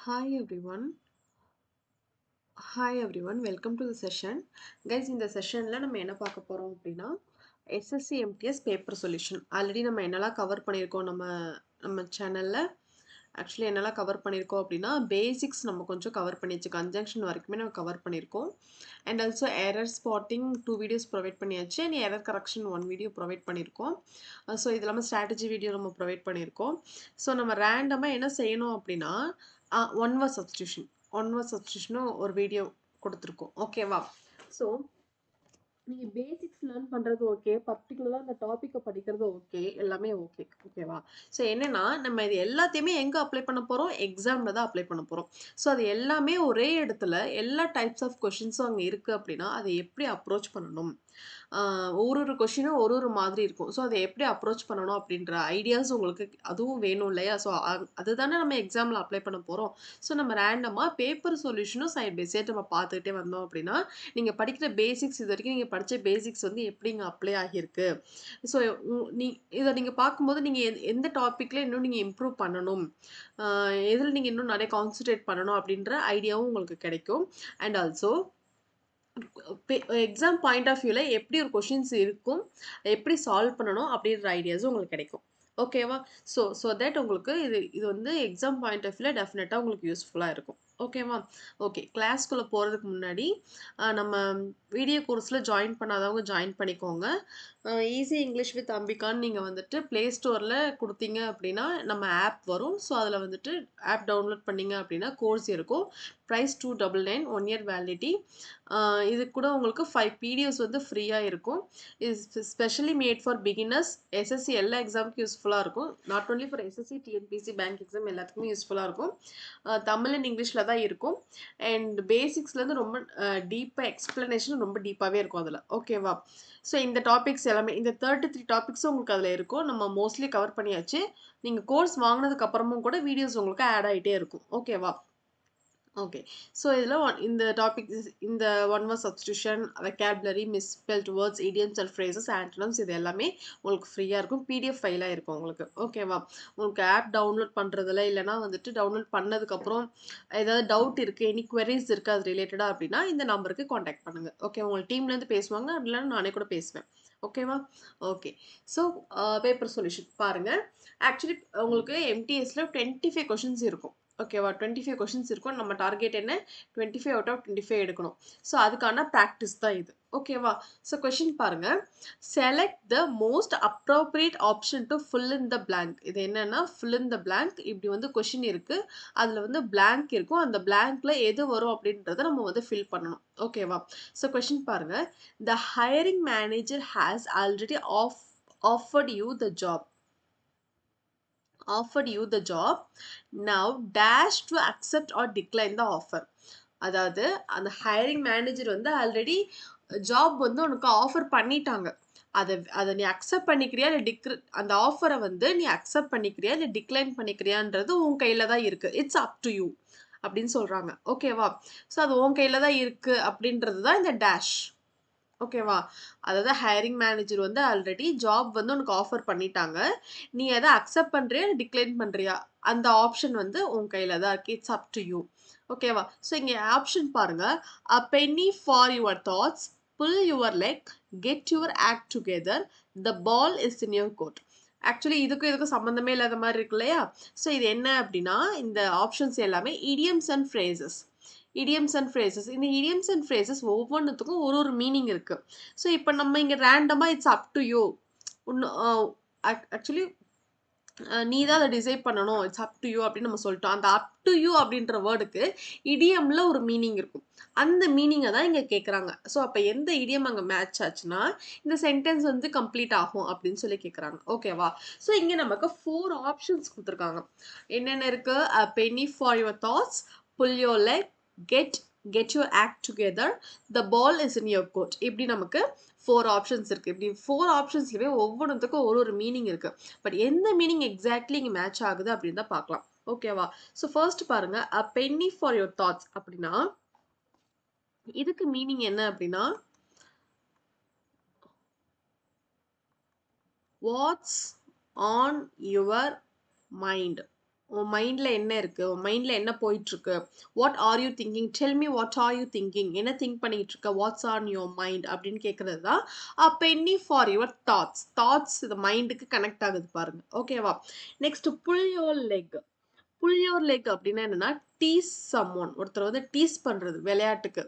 Hi everyone. Hi everyone. Welcome to the session. Guys, இந்த செஷன்ல நம்ம என்ன பார்க்க போறோம் அப்படின்னா SSC MTS paper solution. Already நம்ம என்னெல்லாம் கவர் பண்ணியிருக்கோம் நம்ம சேனல்ல. ஆக்சுவலி என்னெல்லாம் கவர் பண்ணியிருக்கோம் அப்படின்னா பேசிக்ஸ் நம்ம கொஞ்சம் கவர் பண்ணியாச்சு. கன்ஜங்ஷன் வரைக்குமே நம்ம கவர் பண்ணியிருக்கோம். And also error spotting 2 videos provide பண்ணியாச்சு. And error correction 1 video provide பண்ணியிருக்கோம். ஸோ இது இல்லாமல் ஸ்ட்ராட்டஜி வீடியோ நம்ம ப்ரொவைட் பண்ணியிருக்கோம். ஸோ நம்ம ரேண்டமாக என்ன செய்யணும் அப்படின்னா ஒன் வேர்ட் சப்ஸ்டியூஷன் ஒரு வீடியோ கொடுத்துருக்கோம். ஓகேவா? ஸோ நீங்க பேசிக்ஸ் லேர்ன் பண்றது ஓகே. பர்ட்டிகுலரா அந்த டாபிக்க படிக்கிறது ஓகே. எல்லாமே ஓகே. ஓகேவா? ஸோ என்னன்னா, நம்ம இது எல்லாத்தையுமே எங்க அப்ளை பண்ண போறோம்? எக்ஸாம்ல தான் அப்ளை பண்ண போறோம். ஸோ அது எல்லாமே ஒரே இடத்துல எல்லா டைப்ஸ் ஆஃப் கொஸ்டின்ஸும் அங்க இருக்கு அப்படின்னா, அதை எப்படி அப்ரோச் பண்ணணும்? ஒரு ஒரு கொஸ்டினும் ஒரு ஒரு மாதிரி இருக்கும். ஸோ அதை எப்படி அப்ரோச் பண்ணணும் அப்படின்ற ஐடியாஸ் உங்களுக்கு அதுவும் வேணும் இல்லையா? ஸோ அதுதானே நம்ம எக்ஸாம்ல அப்ளை பண்ண போறோம். ஸோ நம்ம ரேண்டமா பேப்பர் சொல்யூஷனும் சைட் பை சைட் நம்ம பார்த்துக்கிட்டே வந்தோம் அப்படின்னா, நீங்க படிக்கிற பேசிக்ஸ் இதுவரைக்கும் நீங்க படிச்ச பேசிக்ஸ் வந்து எப்படிங்க அப்ளை ஆகியிருக்கு? ஸோ நீ இத நீங்க பார்க்கும்போது நீங்க எந்த டாபிக்ல இன்னும் நீங்க இம்ப்ரூவ் பண்ணணும்? அ எதுல நீங்க இன்னும் நிறைய கான்சன்ட்ரேட் பண்ணணும் அப்படின்ற ஐடியாவும் உங்களுக்கு கிடைக்கும். And also exam point of வியூல எப்படி ஒரு கொஷின்ஸ் இருக்கும், எப்படி சால்வ் பண்ணணும் அப்படின்ற ஐடியாஸும் உங்களுக்கு கிடைக்கும். ஓகேவா? ஸோ தட் உங்களுக்கு இது இது வந்து எக்ஸாம் பாயிண்ட் ஆஃப் வியூல டெஃபினட்டா உங்களுக்கு யூஸ்ஃபுல்லா இருக்கும். ஓகேவா? ஓகே. கிளாஸ்க்குள்ள போறதுக்கு முன்னாடி நம்ம வீடியோ கோர்ஸ்ல ஜாயின் பண்ணாதவங்க ஜாயின் பண்ணிக்கோங்க. ஈஸி இங்கிலீஷ் வித் அம்பிகான்னு நீங்க வந்துட்டு ப்ளே ஸ்டோர்ல குடுத்தீங்க அப்படின்னா, நம்ம ஆப் வரும். ஸோ அதுல வந்துட்டு ஆப் டவுன்லோட் பண்ணீங்க அப்படின்னா கோர்ஸ் இருக்கும். Price 299 1 year validity. இது கூட உங்களுக்கு 5 பிடிஎஃப்ஸ் வந்து ஃப்ரீயா இருக்கும். இது specially made for beginners. SSC எல்லா எக்ஸாமுக்கும் யூஸ்ஃபுல்லா இருக்கும். Not only for SSC, TNPSC, bank exam எல்லாத்துக்குமே யூஸ்ஃபுல்லா இருக்கும். தமிழ் அண்ட் இங்கிலீஷ்ல தான் இருக்கும். அண்ட் பேசிக்ஸ்லேருந்து ரொம்ப டீப்பாக எக்ஸ்பிளனேஷன் ரொம்ப டீப்பாகவே இருக்கும் அதில். ஓகேவா? ஸோ இந்த டாபிக்ஸ் எல்லாமே இந்த 33 டாபிக்ஸும் உங்களுக்கு அதில் இருக்கும். நம்ம மோஸ்ட்லி கவர் பண்ணியாச்சு. நீங்கள் கோர்ஸ் வாங்கினதுக்கு அப்புறமும் கூட வீடியோஸ் உங்களுக்கு ஆட் ஆகிட்டே இருக்கும். ஓகேவா? ஓகே. ஸோ இதில் இந்த டாபிக் இந்த one word substitution, vocabulary, misspelled words, idioms and phrases, antonyms இது எல்லாமே உங்களுக்கு ஃப்ரீயாக இருக்கும். பிடிஎஃப் ஃபைலாக இருக்கும் உங்களுக்கு. ஓகேவா? உங்களுக்கு ஆப் டவுன்லோட் பண்ணுறதுல இல்லைனா வந்துட்டு டவுன்லோட் பண்ணதுக்கப்புறம் ஏதாவது டவுட் இருக்குது, எனி குவரிஸ் இருக்குது அது ரிலேட்டடாக அப்படின்னா இந்த நம்பருக்கு காண்டாக்ட் பண்ணுங்கள். ஓகே. உங்கள் டீம்லேருந்து பேசுவாங்க. இல்லைன்னா நானே கூட பேசுவேன். ஓகேவா? ஓகே. ஸோ பேப்பர் சொல்யூஷன் பாருங்கள். ஆக்சுவலி உங்களுக்கு எம்டிஎஸ்ல 25 கொஷின்ஸ் இருக்கும். ஓகேவா? 25 கொஷின்ஸ் இருக்கும். நம்ம டார்கெட் என்ன? 25 அவுட் ஆஃப் 25 எடுக்கணும். ஸோ அதுக்கான ப்ராக்டிஸ் தான் இது. ஓகேவா? ஸோ கொஷின் பாருங்க. Select the most appropriate option to fill in the blank. இது என்னன்னா ஃபில் இன் த பிளாங்க். இப்படி வந்து கொஷின் இருக்கு. அதில் வந்து பிளாங்க் இருக்கும். அந்த பிளாங்க்ல எது வரும் அப்படின்றத நம்ம வந்து ஃபில் பண்ணணும். ஓகேவா? ஸோ கொஷின் பாருங்க. The hiring manager has already offered you the job. Now dash to accept or decline the offer. அதாவது அந்த ஹையரிங் மேனேஜர் வந்து ஆல்ரெடி ஜாப் வந்து உனக்கு ஆஃபர் பண்ணிட்டாங்க. அதை நீ அக்செப்ட் பண்ணிக்கிறியா இல்லை அந்த ஆஃபரை வந்து நீ அக்செப்ட் பண்ணிக்கிறியா இல்லை டிக்ளைன் பண்ணிக்கிறியான்றது உன் கையில தான் இருக்கு. இட்ஸ் அப் டு யூ அப்படின்னு சொல்றாங்க. ஓகேவா? ஸோ அது உன் கையில தான் இருக்கு அப்படின்றது தான் இந்த டேஷ். ஓகேவா? அதாவது ஹையரிங் மேனேஜர் வந்து ஆல்ரெடி ஜாப் வந்து உனக்கு ஆஃபர் பண்ணிட்டாங்க. நீ அதை அக்செப்ட் பண்றியா டிக்ளைன் பண்றியா? அந்த ஆப்ஷன் வந்து உன் கையில தான் இருக்கு. It's up to you. ஓகேவா? ஸோ இங்கே ஆப்ஷன் பாருங்க. A penny for your thoughts, pull your leg, get your act together, the ball is in your court. Actually இதுக்கும் சம்மந்தமே இல்லாத மாதிரி இருக்கு இல்லையா? ஸோ இது என்ன அப்படின்னா இந்த ஆப்ஷன்ஸ் எல்லாமே idioms and phrases. idioms and phrases. இந்த idioms அண்ட் phrases ஒவ்வொன்றுத்துக்கும் ஒரு ஒரு மீனிங் இருக்கு. ஸோ இப்போ நம்ம இங்கே ரேண்டமாக it's up to you. Actually நீ தான் அதை டிசைட் பண்ணணும். இட்ஸ் அப் டு யூ அப்படின்னு நம்ம சொல்லிட்டோம். அந்த அப் டு யூ அப்படின்ற வேர்டுக்கு இடியம்ல ஒரு மீனிங் இருக்கும். அந்த மீனிங்கை தான் இங்கே கேட்குறாங்க. ஸோ அப்போ எந்த இடியம் அங்கே மேட்ச் ஆச்சுன்னா இந்த சென்டென்ஸ் வந்து கம்ப்ளீட் ஆகும் அப்படின்னு சொல்லி கேட்குறாங்க. ஓகேவா? ஸோ இங்கே நமக்கு 4 ஆப்ஷன்ஸ் கொடுத்துருக்காங்க. என்னென்ன இருக்கு? A penny for your thoughts, pull your leg, get your act together, the ball is in your court. இப்படி நமக்கு 4 ஆப்ஷன்ஸ் இருக்கு. இப்படி 4 ஆப்ஷன்ஸ்லயுமே ஒவ்வொன்றுத்துக்கும் ஒரு ஒரு மீனிங் இருக்கு. பட் எந்த மீனிங் எக்ஸாக்ட்லி இங்கே மேட்ச் ஆகுது அப்படின்னு தான் பார்க்கலாம். ஓகேவா? ஸோ ஃபர்ஸ்ட் பாருங்க. A penny for your thoughts அப்படின்னா இதுக்கு மீனிங் என்ன அப்படின்னா வாட்ஸ் ஆன் யுவர் மைண்ட். உன் மைண்ட்ல என்ன இருக்கு? உன் மைண்ட்ல என்ன போயிட்டுருக்கு? What are you thinking? Tell me what are you thinking? என்ன திங்க் பண்ணிட்டு இருக்க? What's on your mind? அப்படின்னு கேட்கறது தான் penny for your thoughts. Thoughts இது மைண்டுக்கு கனெக்ட் ஆகுது பாருங்க. ஓகேவா? Next pull your leg. Pull your leg அப்படின்னா என்னன்னா டீஸ் சம்மோன். ஒருத்தர் வந்து டீஸ் பண்றது விளையாட்டுக்கு.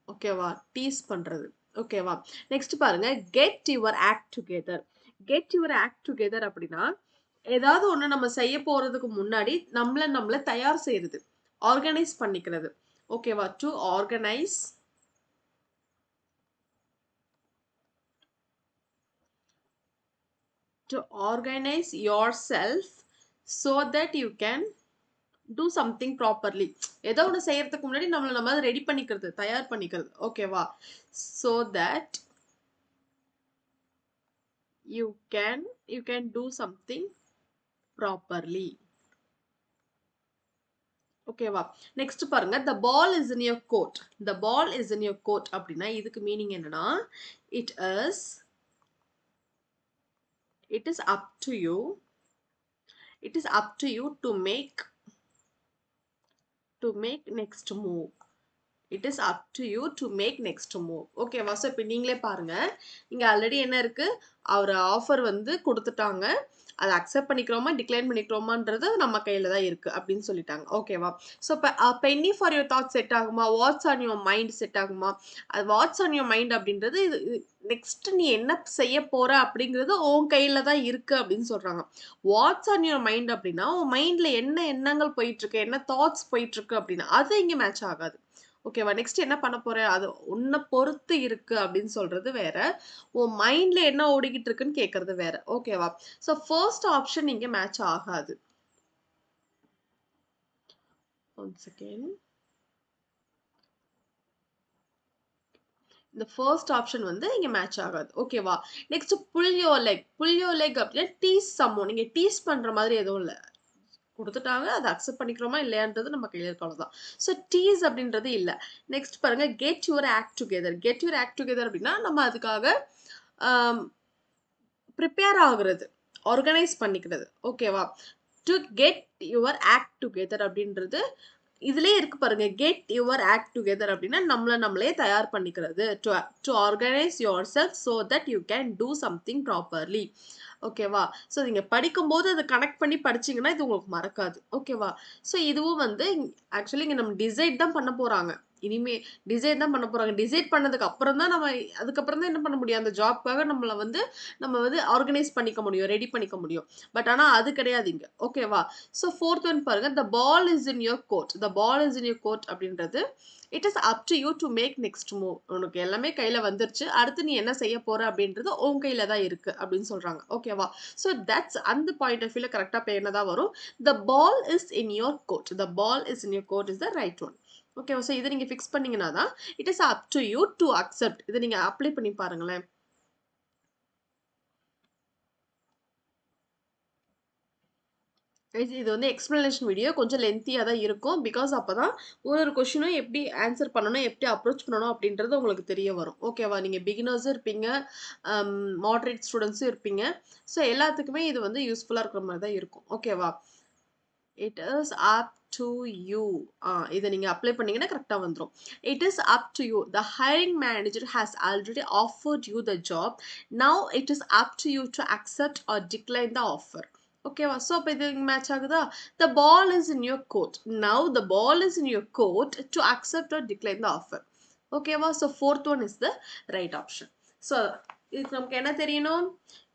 ஓகேவா? டீஸ் பண்றது. ஓகேவா? நெக்ஸ்ட் பாருங்க get your act together. Get your act together அப்படின்னா ஏதாவது ஒண்ணு நம்ம செய்ய போறதுக்கு முன்னாடி நம்மள தயார் செய்யறது, ஆர்கனைஸ் பண்ணிக்கிறது. ஓகேவா? To organise to organize yourself so that you can do something properly. ஏதோ ஒன்று செய்யறதுக்கு முன்னாடி நம்ம ரெடி பண்ணிக்கிறது, தயார் பண்ணிக்கிறது. ஓகேவா? so that you can do something properly. ஓகேவா? நெக்ஸ்ட் பாருங்க the ball is in your court. the ball is in your court அப்படின்னா இதுக்கு மீனிங் என்னன்னா it is it is up to you it is up to you to make next move. It is up to you to make next move. ஓகேவா? So இப்போ நீங்களே பாருங்க இங்க already என்ன இருக்கு, அவர் ஆஃபர் வந்து கொடுத்துட்டாங்க, அதை அக்செப்ட் பண்ணிக்கிறோமா டிக்ளைன் பண்ணிக்கிறோமான்றது நம்ம கையில தான் இருக்கு அப்படின்னு சொல்லிட்டாங்க. ஓகேவா? ஸோ இப்போ penny for your thought set ஆகுமா? What's on your mind set ஆகுமா? அது வாட்ஸ் ஆன் யுவர் மைண்ட் அப்படின்றது இது நெக்ஸ்ட் நீ என்ன செய்ய போற அப்படிங்கிறது உன் கையில தான் இருக்கு அப்படின்னு சொல்றாங்க. வாட்ஸ் ஆன் யுவர் மைண்ட் அப்படின்னா உன் மைண்ட்ல என்ன எண்ணங்கள் போயிட்டு இருக்கு, என்ன தாட்ஸ் போயிட்டு இருக்கு அப்படின்னா அது இங்க மேட்ச் ஆகாது. ஓகேவா? நெக்ஸ்ட் என்ன பண்ண போற, அது உன்னை பொறுத்து இருக்கு அப்படின்னு சொல்றது வேற, உன் மைண்ட்ல என்ன ஓடிக்கிட்டு இருக்குன்னு கேட்கறது வேற. ஓகேவா? ஸோ ஃபர்ஸ்ட் ஆப்ஷன் இங்க மேட்ச் ஆகாது. One second. இந்த ஃபர்ஸ்ட் ஆப்ஷன் வந்து இங்க மேட்ச் ஆகாது. ஓகேவா? Next pull your leg. Pull your leg அப்படின்னா டீஸ் சம்மோன். நீங்க டீஸ் பண்ற மாதிரி எதுவும் இல்லை, கொடுத்துட்டாங்க, அதை அக்செப்ட் பண்ணிக்கிறோமா இல்லையான்றது நம்ம கையில் இருக்க அவ்வளோதான். ஸோ டீஸ் அப்படின்றது இல்லை. நெக்ஸ்ட் பாருங்க get your act together. Get your act together அப்படின்னா நம்ம அதுக்காக ப்ரிப்பேர் ஆகுறது, ஆர்கனைஸ் பண்ணிக்கிறது. ஓகேவா? To get your act together அப்படின்றது இதுலயே இருக்கு பாருங்க. கெட் யுவர் ஆக்ட் டுகெதர் அப்படின்னா நம்மளே தயார் பண்ணிக்கிறது. To organise your self so that you can do something properly. ஓகேவா? ஸோ நீங்கள் படிக்கும்போது அதை கனெக்ட் பண்ணி படிச்சிங்கன்னா இது உங்களுக்கு மறக்காது. ஓகேவா? ஸோ இதுவும் வந்து ஆக்சுவலி இங்கே நம்ம டிசைட் தான் பண்ண போகிறாங்க. இனிமே டிசைட் தான் பண்ண போகிறாங்க. டிசைட் பண்ணதுக்கு அப்புறம் தான் நம்ம அதுக்கப்புறம் தான் என்ன பண்ண முடியும், அந்த ஜாப்க்காக நம்ம வந்து ஆர்கனைஸ் பண்ணிக்க முடியும், ரெடி பண்ணிக்க முடியும். பட் ஆனால் அது கிடையாது இங்கே. ஓகேவா? ஸோ ஃபோர்த் ஒன் பாருங்க the ball is in your court. The ball is in your court அப்படின்றது it is up to you to make next move. உனக்கு எல்லாமே கையில் வந்துருச்சு, அடுத்து நீ என்ன செய்ய போற அப்படின்றது உன் கையில தான் இருக்கு அப்படின்னு சொல்றாங்க. ஓகேவா? ஸோ தட்ஸ் அந்த பாயிண்ட் ஆஃப் வியூல கரெக்டாக இப்போ என்னதான் வரும், the ball is in your court. The ball is in your court is the right one. ஓகேவா? ஸோ இதை நீங்க ஃபிக்ஸ் பண்ணீங்கன்னா தான் it is up to you to accept. இதை நீங்க அப்ளை பண்ணி பாருங்களேன். இது வந்து எக்ஸ்பிளனேஷன் வீடியோ கொஞ்சம் லென்த்தியாக தான் இருக்கும். பிகாஸ் அப்போ தான் ஒரு கொஷினும் எப்படி ஆன்சர் பண்ணணும், எப்படி அப்ரோச் பண்ணணும் அப்படின்றது உங்களுக்கு தெரிய வரும். ஓகேவா? நீங்கள் பிகினர்ஸும் இருப்பீங்க, மாடரேட் ஸ்டூடெண்ட்ஸும் இருப்பீங்க. ஸோ எல்லாத்துக்குமே இது வந்து யூஸ்ஃபுல்லாக இருக்கிற மாதிரி தான் இருக்கும். ஓகேவா? It is up to you. இதை நீங்கள் அப்ளை பண்ணீங்கன்னா கரெக்டாக வந்துடும். It is up to you. The hiring manager has already offered you the job. Now it is up to you to accept or decline the offer. ஓகேவா? So அப்போ இது match ஆகுதா? The ball is in your court. Now the ball is in your court to accept or decline the offer. ஓகேவா? So fourth one is the right option. So இதுக்கு நமக்கு என்ன தெரியணும்,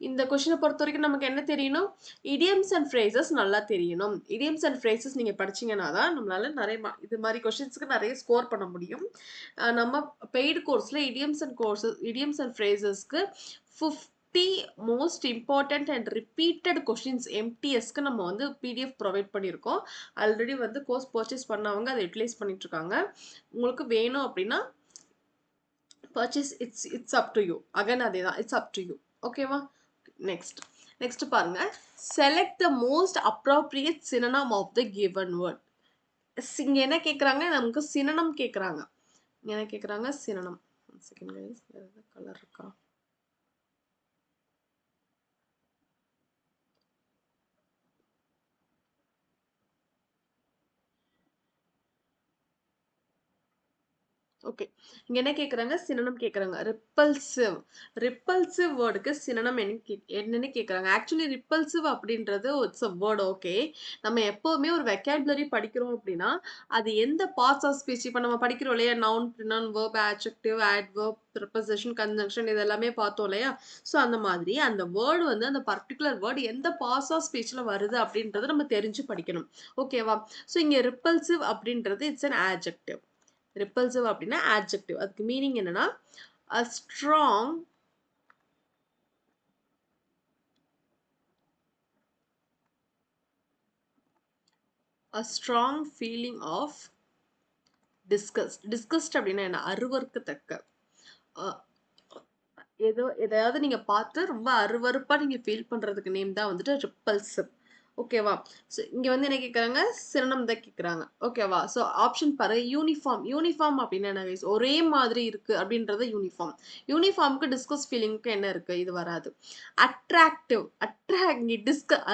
இந்த கொஷினை பொறுத்த வரைக்கும் நமக்கு என்ன தெரியணும், இடியம்ஸ் அண்ட் ஃப்ரேசஸ் நல்லா தெரியணும். இடியம்ஸ் அண்ட் ஃப்ரேசஸ் நீங்கள் படிச்சீங்கன்னா தான் நம்மளால நிறைய இது மாதிரி கொஷின்ஸ்க்கு நிறைய ஸ்கோர் பண்ண முடியும். நம்ம பெய்டு கோர்ஸில் இடியம்ஸ் அண்ட் ஃப்ரேசஸ்க்கு 50 most important and repeated questions எம்டிஎஸ்க்கு நம்ம வந்து பிடிஎஃப் ப்ரொவைட் பண்ணியிருக்கோம். ஆல்ரெடி வந்து கோர்ஸ் பர்ச்சேஸ் பண்ணவங்க அதை யூட்டிலைஸ் பண்ணிட்டு இருக்காங்க. உங்களுக்கு வேணும் அப்படின்னா purchase, it's up to you. Again அதேதான், it's up to you. ஓகேவா? நெக்ஸ்ட் பாருங்க select the most appropriate synonym of the given word. இங்க என்ன கேக்குறாங்க, நமக்கு synonym கேக்குறாங்க. என்ன கேக்குறாங்க, synonym. One second guys, வேற கலர் இருக்கா? ஓகே. இங்க என்ன கேட்குறாங்க? சினோனிம் கேட்குறாங்க. ரிப்பல்சிவ். ரிப்பல்சிவ் வேர்டுக்கு சினோனிம் என்னன்னு கேட்குறாங்க. ஆக்சுவலி ரிப்பல்சிவ் அப்படின்றது இட்ஸ் அ வேர்ட் ஓகே. நம்ம எப்பவுமே ஒரு வெக்காபுலரி படிக்கிறோம் அப்படின்னா, அது எந்த பார்ட்ஸ் ஆஃப் ஸ்பீச் இப்ப நம்ம படிக்கிறோம் இல்லையா? Noun, pronoun, verb, adjective, adverb, preposition, conjunction இது எல்லாமே பார்த்தோம் இல்லையா? ஸோ அந்த மாதிரி அந்த வேர்ட் வந்து அந்த பர்ட்டிகுலர் வேர்ட் எந்த பார்ட்ஸ் ஆஃப் ஸ்பீச்ல வருது அப்படின்றத நம்ம தெரிஞ்சு படிக்கணும். ஓகேவா? ஸோ இங்க ரிப்பல்சிவ் அப்படின்றது இட்ஸ் அன் ஆட்ஜெக்டிவ். ரிப்பல்சிவ் அப்படின்னா ஆட்ஜெக்டிவ். அதுக்கு மீனிங் என்னன்னா a strong a strong feeling of disgust. disgust அப்படின்னா என்ன? அருவருக்கத்தக்க. அஹ் எதையாவது நீங்க பார்த்து ரொம்ப அருவருப்பா நீங்க ஃபீல் பண்றதுக்கு நேம் தான் வந்துட்டு ரிப்பல்சிவ். ஓகேவா? ஸோ இங்க வந்து என்ன கேட்குறாங்க? சினோனிம் தான் கேட்குறாங்க. ஓகேவா? ஸோ ஆப்ஷன் பாரு. யூனிஃபார்ம். யூனிஃபார்ம் அப்படின்னா என்ன guys? ஒரே மாதிரி இருக்கு அப்படின்றது யூனிஃபார்ம். யூனிஃபார்முக்கு டிஸ்கஸ் ஃபீலிங்க்கு என்ன இருக்கு? இது வராது. அட்ராக்டிவ்.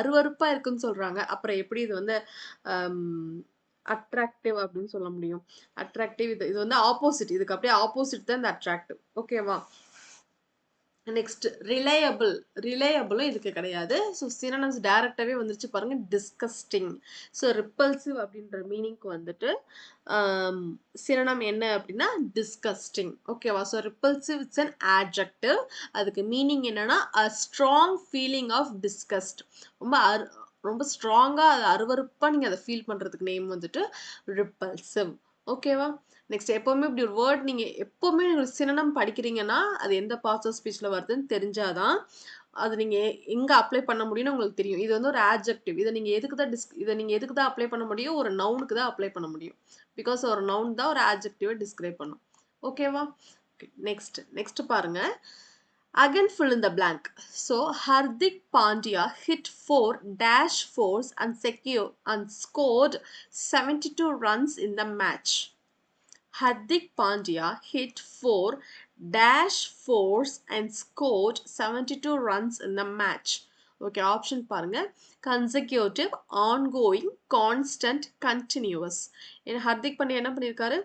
அருவருப்பா இருக்குன்னு சொல்றாங்க. அப்புறம் எப்படி இது வந்து அட்ராக்டிவ் அப்படின்னு சொல்ல முடியும்? அட்ராக்டிவ் இது வந்து ஆப்போசிட். இதுக்கு அப்படியே ஆப்போசிட் தான் இந்த அட்ராக்டிவ். ஓகேவா? Next reliable. ரிலையபிளும் இதுக்கு கிடையாது. ஸோ சினோனிம்ஸ் டைரக்டாவே வந்துருச்சு பாருங்க. டிஸ்கஸ்டிங். ஸோ ரிப்பல்சிவ் அப்படின்ற மீனிங்க்கு வந்துட்டு சினோனிம் என்ன அப்படின்னா டிஸ்கஸ்டிங். ஓகேவா? So repulsive it's an adjective. அதுக்கு மீனிங் என்னன்னா a strong feeling of disgust. ரொம்ப ரொம்ப ஸ்ட்ராங்கா அருவருப்பா நீங்க அதை ஃபீல் பண்றதுக்கு நேம் வந்துட்டு ரிப்பல்சிவ். ஓகேவா? நெக்ஸ்ட் எப்பவுமே இப்படி ஒரு வேர்ட் நீங்க எப்பவுமே ஒரு சினோனிம் படிக்கிறீங்கன்னா அது எந்த பார்ட்ஸ் ஆஃப் ஸ்பீச்ல வருதுன்னு தெரிஞ்சாதான் அது நீங்க எங்க அப்ளை பண்ண முடியும்னு உங்களுக்கு தெரியும். இது வந்து ஒரு ஆட்ஜெக்டிவ். இதை நீங்க எதுக்கு தான் அப்ளை பண்ண முடியும்? ஒரு நவுனுக்கு தான் அப்ளை பண்ண முடியும். பிகாஸ் ஒரு நவுன் தான் ஒரு ஆட்ஜெக்டிவை டிஸ்கிரைப் பண்ணும். ஓகேவா? நெக்ஸ்ட் பாருங்க. Again fill in the blank. So Hardik Pandya hit 4-4s and scored 72 runs in the match. Hardik Pandya hit 4-4s and scored 72 runs in the match. Okay, option பாருங்க. Consecutive, ongoing, constant, continuous. In Hardik Pandya என்ன பண்ணிருக்காரு?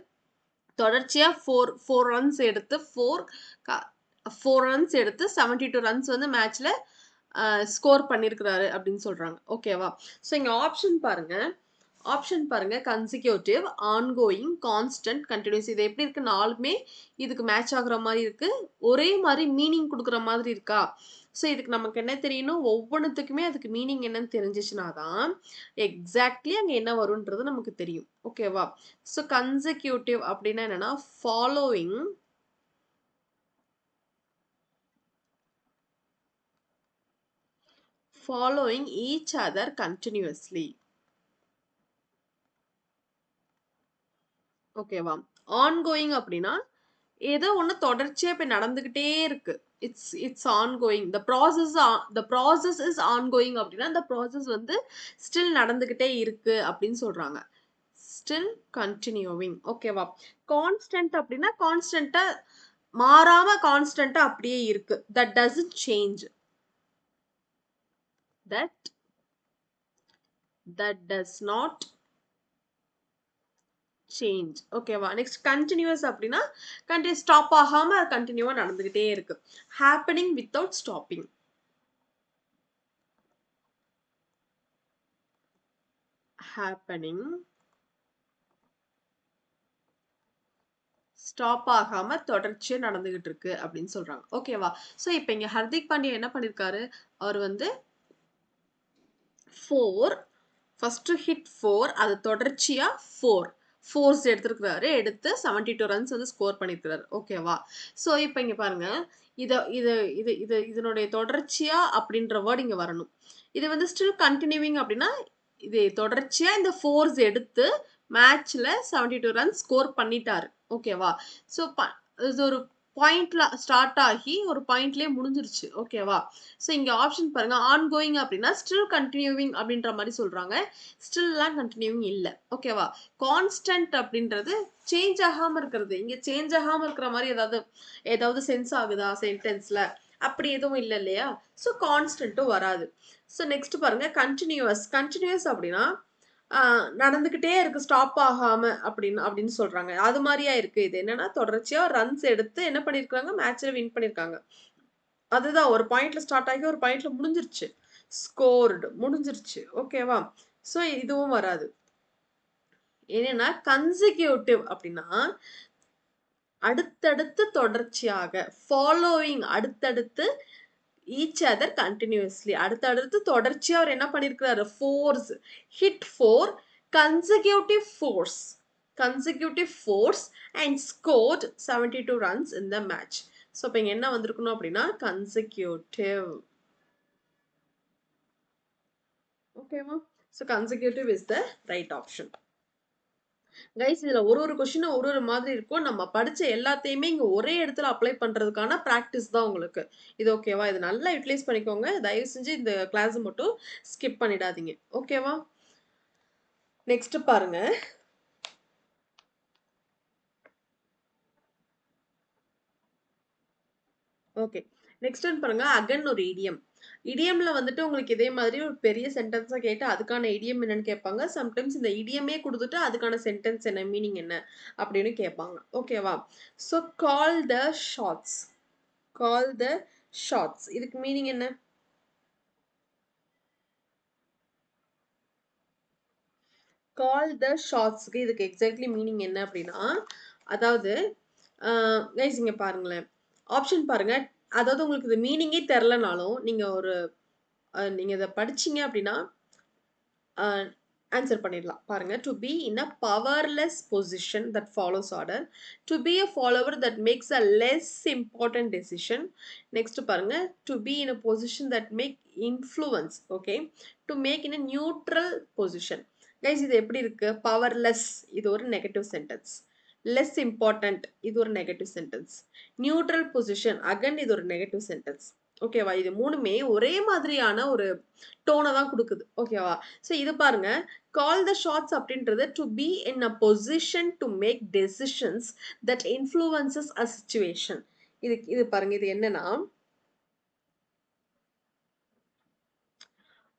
தொடர்ச்சியா 4 runs எடுத்து 4 runs எடுத்து 72 runs வந்து மேட்ச்ல score பண்ணிருக்கிறாரு அப்படின்னு சொல்றாங்க. ஓகேவா? ஸோ இங்க ஆப்ஷன் பாருங்க. Consecutive, ongoing, constant, continuous. இது எப்படி இருக்கு? நாலுமே இதுக்கு மேட்ச் ஆகுற மாதிரி இருக்கு. ஒரே மாதிரி மீனிங் கொடுக்குற மாதிரி இருக்கா? ஸோ இதுக்கு நமக்கு என்ன தெரியணும்? ஒவ்வொன்றுத்துக்குமே அதுக்கு மீனிங் என்னன்னு தெரிஞ்சிச்சுனா தான் எக்ஸாக்ட்லி அங்கே என்ன வரும்ன்றது நமக்கு தெரியும். ஓகேவா? ஸோ கன்சிக்யூட்டிவ் அப்படின்னா என்னன்னா following each other continuously. ஓகேவா? ஆன்கோயிங் அப்படின்னா ஏதோ ஒன்று தொடர்ச்சியா இப்ப நடந்துகிட்டே இருக்கு. It's ongoing. The process is ongoing அப்படின்னா அந்த ப்ராசஸ் வந்து ஸ்டில் நடந்துகிட்டே இருக்கு அப்படின்னு சொல்றாங்க. Still continuing. ஓகேவா? கான்ஸ்டன்ட் அப்படின்னா கான்ஸ்டன்ட்டா மாறாம கான்ஸ்டன்ட்டா அப்படியே இருக்கு. That doesn't change. that does not change. ஓகேவா? நெக்ஸ்ட் கண்டினியூஸ் அப்படின்னா ஸ்டாப் ஆகாம கண்டினியூவா நடந்துகிட்டே இருக்கு. Happening without stopping. Happening stop ஆகாம தொடர்ச்சியா நடந்துகிட்டு இருக்கு அப்படின்னு சொல்றாங்க. ஓகேவா? ஸோ இப்போ இங்க ஹர்திக் பாண்டியா என்ன பண்ணிருக்காரு? அவர் வந்து 4 ஃபர்ஸ்ட் ஹிட் 4 அது தொடர்ச்சியா 4 எடுத்து 72 ரன்ஸ் வந்து ஸ்கோர் பண்ணிருக்கிறாரு. ஓகேவா? ஸோ இப்போ இங்க பாருங்க. இதனுடைய தொடர்ச்சியா அப்படின்ற வேர்ட் இங்க வரணும். இது வந்து ஸ்டில் கண்டினியூவிங் அப்படின்னா இது தொடர்ச்சியா இந்த 4s எடுத்து மேட்ச்ல 72 ரன்ஸ் ஸ்கோர் பண்ணிட்டாரு. ஓகேவா? ஸோ இது ஒரு பாயிண்ட்ல ஸ்டார்ட் ஆகி ஒரு பாயிண்ட்லயே முடிஞ்சிருச்சு. ஓகேவா? ஸோ இங்க ஆப்ஷன் பாருங்க. ஆன்கோயிங் அப்படின்னா ஸ்டில் கண்டினியூவிங் அப்படின்ற மாதிரி சொல்றாங்க. ஸ்டில்லாம் கண்டினியூவிங் இல்லை. ஓகேவா? கான்ஸ்டன்ட் அப்படின்றது சேஞ்ச் ஆகாம இருக்கிறது. இங்க சேஞ்ச் ஆகாம இருக்கிற மாதிரி ஏதாவது சென்ஸ் ஆகுதா சென்டென்ஸ்ல? அப்படி எதுவும் இல்லை இல்லையா? ஸோ கான்ஸ்டன்ட்டும் வராது. ஸோ நெக்ஸ்ட் பாருங்க. கண்டினியூஸ் அப்படின்னா நடந்துகிட்டே இருக்கு ஸ்டாப் ஆகாம அப்படின்னு சொல்றாங்க. அது மாரியா இருக்கு. இது என்னன்னா தொடர்ச்சியா ரன்ஸ் எடுத்து என்ன பண்ணியிருக்காங்க, மேட்ச்ல வின் பண்ணியிருக்காங்க. அதுதான் ஒரு பாயிண்ட்ல ஸ்டார்ட் ஆகி ஒரு பாயிண்ட்ல முடிஞ்சிருச்சு. ஸ்கோர்டு முடிஞ்சிருச்சு. ஓகேவா? ஸோ இதுவும் வராது. என்னன்னா கன்சிக்யூட்டிவ் அப்படின்னா அடுத்தடுத்து தொடர்ச்சியாக ஃபாலோவிங் அடுத்தடுத்து ஈச் அதர் கண்டினியூஸ்லி அடுத்தடுத்து தொடர்ச்சியா அவர் என்ன பண்ணிருக்கிறாரு fours hit four consecutive force and scored 72 runs in the match. So இப்போ இங்க என்ன வந்திருக்கணும் அப்படின்னா consecutive. ஓகேவா? So consecutive is the right option. Guys இதுல ஒரு கொஸ்டின் ஒரு மாதிரி இருக்கும். நம்ம படிச்ச எல்லாத்தையுமே இங்க ஒரே இடத்துல அப்ளை பண்றதுக்கான பிராக்டிஸ் தான் உங்களுக்கு. இது ஓகேவா? இது நல்லா யூட்டிலைஸ் பண்ணிக்கோங்க. தயவு செஞ்சு இந்த கிளாஸ் மட்டும் ஸ்கிப் பண்ணிடாதீங்க. ஓகேவா? நெக்ஸ்ட் பாருங்க. ஓகே. நெக்ஸ்ட் ஒன் பாருங்க. அகன் ஒரு இடியம். இடியம்ல வந்துட்டு உங்களுக்கு இதே மாதிரி ஒரு பெரிய சென்டென்ஸா கேட்டு அதுக்கான இடியம் என்னன்னு கேட்பாங்க. சம்டைம்ஸ் இந்த இடியமே கொடுத்துட்டு அதுக்கான சென்டென்ஸ் என்ன மீனிங் என்ன அப்படின்னு கேட்பாங்க. ஓகேவா? So call the shots. Call the shots. இதுக்கு மீனிங் என்ன? கால் த ஷாட்ஸ்க்கு இதுக்கு எக்ஸாக்ட்லி மீனிங் என்ன அப்படின்னா அதாவது கைஸ் இங்க பாருங்களேன் ஆப்ஷன் பாருங்க. அதாவது உங்களுக்கு இது மீனிங்கே தெரிலனாலும் நீங்க இதை படிச்சீங்க அப்படின்னா ஆன்சர் பண்ணிடலாம். பாருங்க. To be in a powerless position that follows order. To be a follower that makes a less important decision. Next பாருங்க. To be in a position that make influence. Okay. To make in a neutral position. Guys இது எப்படி இருக்கு? Powerless இது ஒரு negative sentence. Less important இது ஒரு negative sentence. Neutral position அகன் இது ஒரு நெகட்டிவ் சென்டென்ஸ். ஓகேவா? இது மூணுமே ஒரே மாதிரியான ஒரு டோனை தான் கொடுக்குது. ஓகேவா? ஸோ இது பாருங்க. கால் த ஷாட்ஸ் அப்படின்றது to be in a position to make decisions that influences a situation. இது பாருங்க. இது என்னன்னா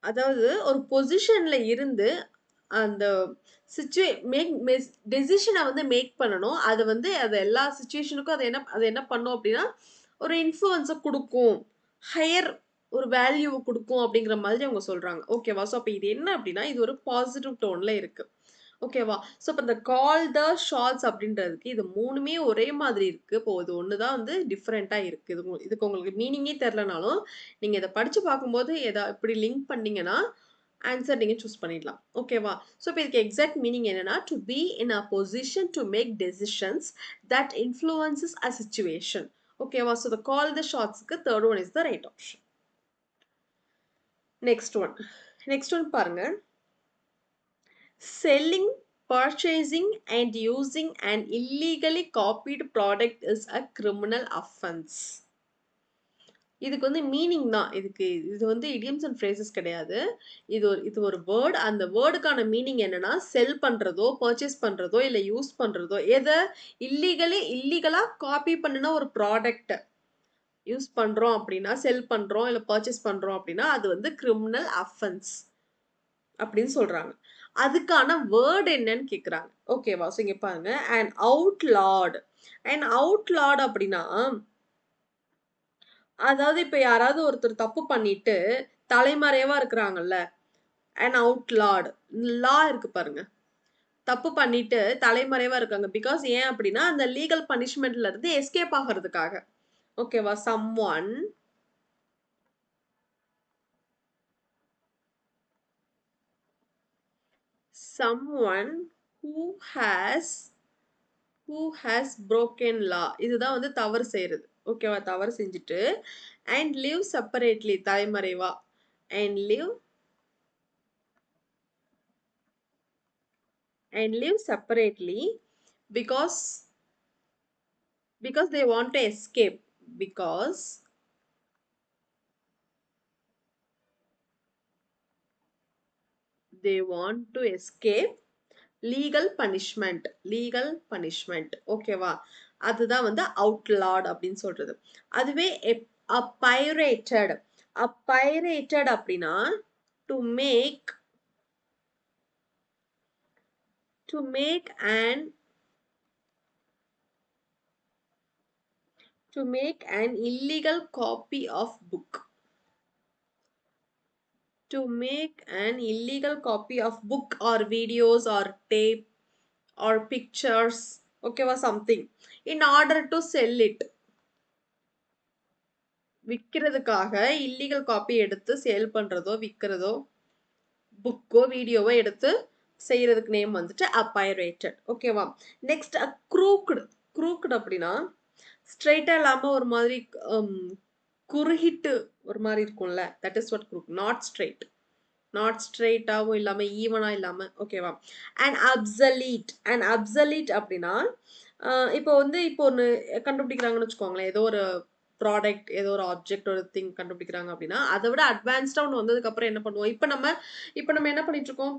அதாவது ஒரு பொசிஷன்ல இருந்து அந்த டெசிஷனை வந்து மேக் பண்ணணும். அது வந்து அது எல்லா சுச்சுவேஷனுக்கும் அது என்ன பண்ணும் அப்படின்னா ஒரு இன்ஃப்ளூயன்ஸை கொடுக்கும். ஹையர் ஒரு வேல்யூ கொடுக்கும் அப்படிங்கிற மாதிரி அவங்க சொல்றாங்க. ஓகேவா? ஸோ அப்போ இது என்ன அப்படின்னா இது ஒரு பாசிட்டிவ் டோன்ல இருக்கு. ஓகேவா? ஸோ இப்போ இந்த கால் த ஷாட்ஸ் அப்படின்றதுக்கு இது மூணுமே ஒரே மாதிரி இருக்கு. இப்போ இது ஒன்று தான் வந்து டிஃப்ரெண்ட்டாக இருக்கு. இதுக்கு உங்களுக்கு மீனிங்கே தெரிலனாலும் நீங்கள் இதை படித்து பார்க்கும்போது இப்படி லிங்க் பண்ணீங்கன்னா ஆன்சர் நீங்கள் சூஸ் பண்ணிடலாம். ஓகேவா? ஸோ இப்போ இதுக்கு எக்ஸாக்ட் மீனிங் என்னன்னா to be in a position to make decisions that influences a situation. ஓகேவா? ஸோ த கால் த ஷாட்ஸ்க்கு third one is the right option. Next one பாருங்க. Selling, purchasing and using an illegally copied product is a criminal offense. இதுக்கு வந்து meaning தான். இது வந்து idioms and phrases கிடையாது. இது ஒரு வேர்ட். அந்த வேர்டுக்கான மீனிங் என்னன்னா செல் பண்றதோ பர்ச்சேஸ் பண்றதோ இல்ல யூஸ் பண்றதோ எதை இல்லீகலா காப்பி பண்ணின ஒரு ப்ராடக்ட் யூஸ் பண்றோம் அப்படின்னா செல் பண்றோம் இல்ல பர்ச்சேஸ் பண்றோம் அப்படின்னா அது வந்து கிரிமினல் அஃபென்ஸ் அப்படின்னு சொல்றாங்க. அதுக்கான வேர்ட் என்னன்னு கேக்குறாங்க. ஓகேவா? ஸோ இங்க பாருங்க. அண்ட் அவுட்லார்ட் அப்படின்னா அதாவது இப்ப யாராவது ஒருத்தர் தப்பு பண்ணிட்டு தலைமறைவா இருக்கிறாங்கல்ல, அண்ட் அவுட்லார்ட் லா இருக்கு பாருங்க. தப்பு பண்ணிட்டு தலைமறைவா இருக்காங்க. பிகாஸ் ஏன் அப்படின்னா அந்த லீகல் பனிஷ்மெண்ட்ல இருந்து எஸ்கேப் ஆகிறதுக்காக. ஓகேவா? someone who has broken law. இதுதான் வந்து தவறு செய்யறது. ஓகேவா? தவறு செஞ்சுட்டு and live separately தலைமறைவா and live separately because they want to escape because they want to escape legal punishment. ஓகேவா? அதுதான் வந்து outlawed அப்படின்னு சொல்றது. அதுவே pirated அப்படின்னா to make to make an illegal copy of book. To make an illegal copy of book or videos or tape or pictures, okay, or something, in order to sell it. விக்கிறதுக்காக illegal copy எடுத்து sale பண்றதோ விக்கிறதோ புக்கோ வீடியோவோ எடுத்து செய்யறதுக்கு name வந்துட்டு அப்பைரேட்டட். ஓகேவா? Next க்ரூக்டு அப்படின்னா ஸ்ட்ரைட்டா இல்லாம ஒரு மாதிரி குறுகிட்டு ஒரு மாதிரி இருக்கும்ல, that is what crook. Not ஸ்ட்ரைட்டாகவும் இல்லாம ஈவனா இல்லாம. ஓகேவா? அண்ட் அப்சலீட் அப்படின்னா இப்போ ஒன்று கண்டுபிடிக்கிறாங்கன்னு வச்சுக்கோங்களேன், ஏதோ ஒரு ப்ராடக்ட், ஏதோ ஒரு ஆப்ஜெக்ட், ஒரு திங் கண்டுபிடிக்கிறாங்க அப்படின்னா அதை விட அட்வான்ஸ்டா ஒன்று வந்ததுக்கு அப்புறம் என்ன பண்ணுவோம்? இப்போ நம்ம என்ன பண்ணிட்டு இருக்கோம்?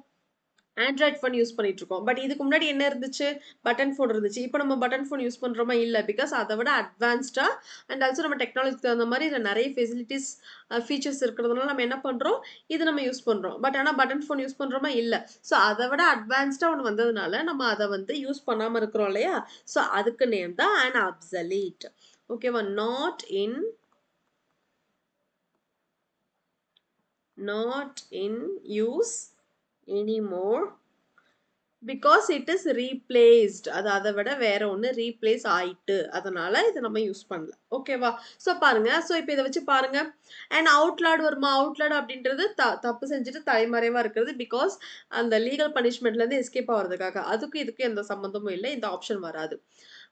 ஆண்ட்ராய்ட் ஃபோன் யூஸ் பண்ணிட்டு இருக்கோம். பட் இதுக்கு முன்னாடி என்ன இருந்துச்சு? பட்டன் ஃபோன் இருந்துச்சு. இப்போ நம்ம பட்டன் ஃபோன் யூஸ் பண்றோமா? இல்ல. பிகாஸ் அதை விட அட்வான்ஸ்டா அண்ட் ஆல்சோ நம்ம டெக்னாலஜிக்கு தகுந்த மாதிரி இதில் நிறைய ஃபெசிலிட்டிஸ் ஃபீச்சர்ஸ் இருக்கிறதுனால நம்ம என்ன பண்றோம்? இது நம்ம யூஸ் பண்றோம். பட் ஆனால் பட்டன் ஃபோன் யூஸ் பண்றோமா? இல்ல. ஸோ அதை விட அட்வான்ஸ்டா ஒன்று வந்ததுனால நம்ம அதை யூஸ் பண்ணாம இருக்கிறோம் இல்லையா? ஸோ அதுக்கு நேம் தான் an obsolete. ஓகேவா? not in use anymore because it is replaced. அதை விட வேற ஒன்று ரீப்ளேஸ் ஆயிட்டு, அதனால இதை நம்ம யூஸ் பண்ணல. ஓகேவா? ஸோ பாருங்க. ஸோ இப்போ இதை வச்சு பாருங்க. அண்ட் அவுட்லாட் வருமா? அவுட்லாட் அப்படின்றது தப்பு செஞ்சுட்டு தலைமறைவா இருக்கிறது. பிகாஸ் அந்த லீகல் பனிஷ்மெண்ட்ல இருந்து எஸ்கேப் ஆகிறதுக்காக. அதுக்கும் இதுக்கும் எந்த சம்மந்தமும் இல்லை. இந்த ஆப்ஷன் வராது.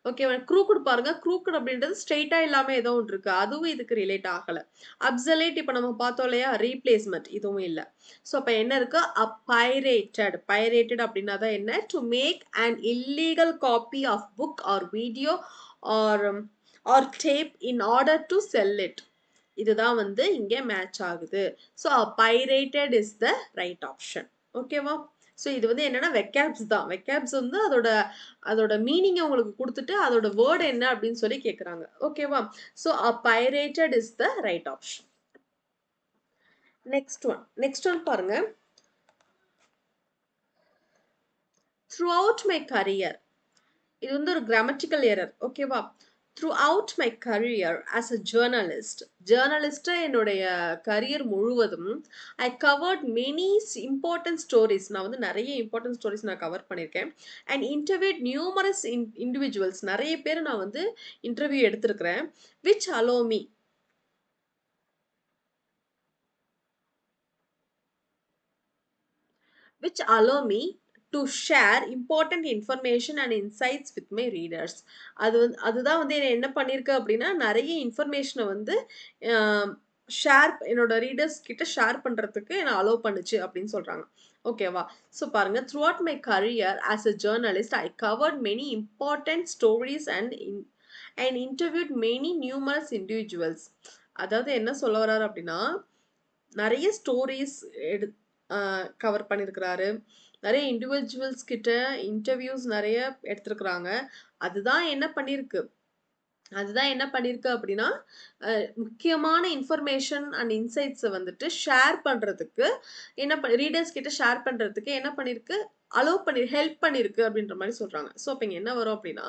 ஓகேவா? க்ரூக்குடு பாருங்க. க்ரூக்குடு அப்படின்றது ஸ்ட்ரெயிட்டா இல்லாம ஏதோ ஒன்று இருக்கு, அதுவும் இதுக்கு ரிலேட் ஆகல. அப்சலேட் இப்போ நம்ம பார்த்தோம் இல்லையா? ரீப்ளேஸ்மெண்ட், இதுவும் இல்லை. ஸோ அப்போ என்ன இருக்கு? பைரேட்டட் அப்படின்னா தான் என்ன? To make an illegal copy of book or video or tape in order to sell it. இதுதான் இங்கே மேட்ச் ஆகுது. So pirated is the right option. ஓகேவா? ஸோ இது என்னன்னா வெக்காப்ஸ் தான். வெக்காப்ஸ் அதோட மீனிங்கை உங்களுக்கு கொடுத்துட்டு அதோட வேர்டு என்ன அப்படின்னு சொல்லி கேட்குறாங்க. ஓகேவா? So pirated is the right option. Next one பாருங்க. throughout my career, இது ஒரு grammatical error. ஓகேவா? throughout my career as a journalist என்னுடைய கரியர் முழுவதும் I covered many important stories. நான் நிறைய important stories நான் கவர் பண்ணியிருக்கேன். and interviewed numerous individuals. நிறைய பேர் நான் இன்டர்வியூ எடுத்திருக்கிறேன். which allow me to share important information and insights with my readers. அதுதான் என்ன பண்ணிருக்கு அப்படின்னா நிறைய இன்ஃபர்மேஷனை ஷேர் என்னோட ரீடர்ஸ் கிட்ட ஷேர் பண்றதுக்கு என்ன அலோவ் பண்ணுச்சு அப்படின்னு சொல்றாங்க. ஓகேவா? ஸோ பாருங்க. throughout my career as a journalist I covered many important stories and interviewed many numerous individuals. அதாவது என்ன சொல்ல வர்றாரு அப்படின்னா நிறைய ஸ்டோரிஸ் கவர் பண்ணியிருக்கிறாரு, நிறைய இண்டிவிஜுவல்ஸ் கிட்ட இன்டர்வியூஸ் நிறைய எடுத்திருக்கிறாங்க. அதுதான் என்ன பண்ணிருக்கு அப்படின்னா முக்கியமான இன்ஃபர்மேஷன் அண்ட் இன்சைட்ஸை ஷேர் பண்றதுக்கு ரீடர்ஸ் கிட்ட ஷேர் பண்றதுக்கு என்ன பண்ணிருக்கு? ஹெல்ப் பண்ணிருக்கு அப்படின்ற மாதிரி சொல்றாங்க. ஸோ அப்ப இங்க என்ன வரும் அப்படின்னா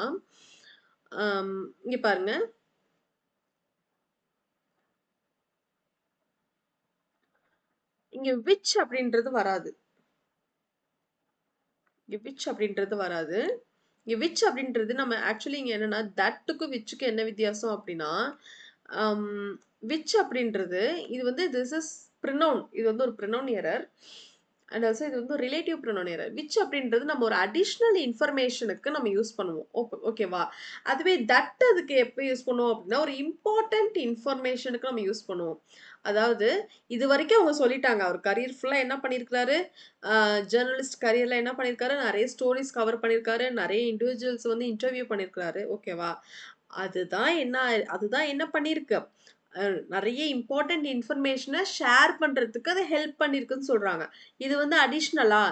இங்க பாருங்க. இங்க which அப்படின்றது வராது. which அப்படின்றது நம்ம ஆக்சுவலி இங்க என்னன்னா தட்டுக்கு விச்சுக்கு என்ன வித்தியாசம் அப்படின்னா which அப்படின்றது இது this is pronoun. இது ஒரு pronoun error and also இது ரிலேட்டிவ் pronoun error. which அப்படின்றது நம்ம ஒரு அடிஷனல் இன்ஃபர்மேஷனுக்கு நம்ம யூஸ் பண்ணுவோம். ஓகேவா? அதுவே தட் அதுக்கு எப்போ யூஸ் பண்ணுவோம் அப்படின்னா ஒரு இம்பார்ட்டன்ட் இன்ஃபர்மேஷனுக்கு நம்ம யூஸ் பண்ணுவோம். அதாவது இது வரைக்கும் அவங்க சொல்லிட்டாங்க, அவர் கரியர் ஃபுல்லா என்ன பண்ணியிருக்காரு, ஜேர்னலிஸ்ட் கரியர்ல என்ன பண்ணியிருக்காரு, நிறைய ஸ்டோரிஸ் கவர் பண்ணியிருக்காரு, நிறைய இண்டிவிஜுவல்ஸ் இன்டர்வியூ பண்ணியிருக்காரு. ஓகேவா? அதுதான் என்ன பண்ணிருக்கு? நிறைய இம்பார்ட்டன்ட் இன்ஃபர்மேஷனை ஷேர் பண்றதுக்கு அதை ஹெல்ப் பண்ணிருக்குன்னு சொல்றாங்க. இது அடிஷ்னலா?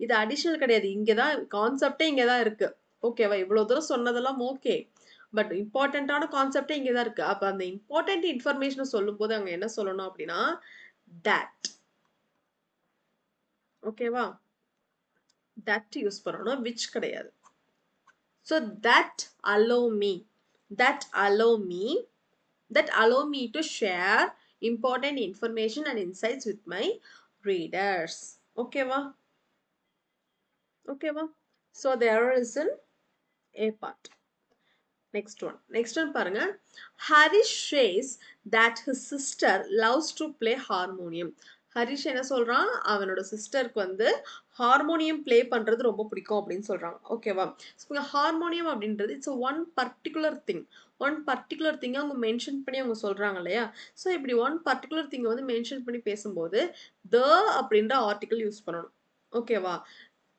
இது அடிஷ்னல் கிடையாது. இங்கதான் கான்செப்டே இங்கதான் இருக்கு. ஓகேவா? இவ்வளவு தூரம் சொன்னதெல்லாம் ஓகே, பட் இம்பார்ட்டன்டான கான்செப்டே இங்கதான் இருக்கு. அப்ப அந்த இம்பார்ட்டன்ட் இன்ஃபர்மேஷனை சொல்லும் போது அங்க என்ன சொல்லணும் அப்படின்னா that. ஓகேவா? that யூஸ் பண்ணணும், which கிடையாது. So that allow me, that allow me, that allow me to share important information and insights with my readers. Okay va? Okay va? So the error is in A part. Next one பாருங்க. Harish says that his sister loves to play harmonium. Harish என்ன சொல்றான், அவனோட சிஸ்டருக்கு வந்து harmonium play பண்றது ரொம்ப பிடிக்கும் அப்படின்னு சொல்றாங்க. ஓகேவா? ஹார்மோனியம் அப்படின்றது it's one particular thing. One particular திங்கை அவங்க மென்ஷன் பண்ணி அவங்க சொல்றாங்க இல்லையா? ஸோ இப்படி ஒன் பர்டிகுலர் திங்கை வந்து மென்ஷன் பண்ணி பேசும்போது த அப்படின்ற ஆர்டிகிள் யூஸ் பண்ணணும். ஓகேவா?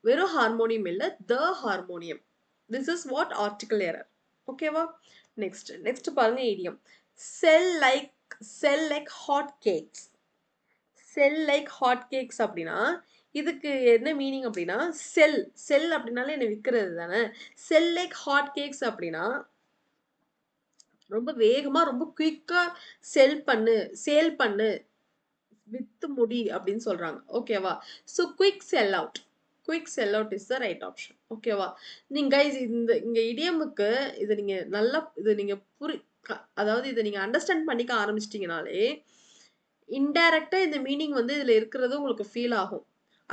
வெறும் ஹார்மோனியம் இல்லை, the harmonium. This is what article error. ஓகேவா? நெக்ஸ்ட் பாருங்க idiom. Sell like sell like hot cakes. Sell like hot cakes அப்படின்னா இதுக்கு என்ன மீனிங் அப்படின்னா, செல் அப்படின்னாலே என்ன விற்கிறது தானே. செல் லைக் ஹாட் கேக்ஸ் அப்படின்னா ரொம்ப வேகமா ரொம்ப குயிக்கா சேல் பண்ணு வித்து முடி அப்படின்னு சொல்றாங்க. ஓகேவா? So quick sell out, quick sell out is the right option. ஓகேவா? நீங்க கைஸ் இங்க இடியமுக்கு இது நீங்க நல்லா இது நீங்க அதாவது இதை நீங்க அண்டர்ஸ்டாண்ட் பண்ணிக்க ஆரம்பிச்சிட்டீங்கனாலே இன்டைரக்டா இந்த மீனிங் வந்து இதுல இருக்கிறது உங்களுக்கு ஃபீல் ஆகும்.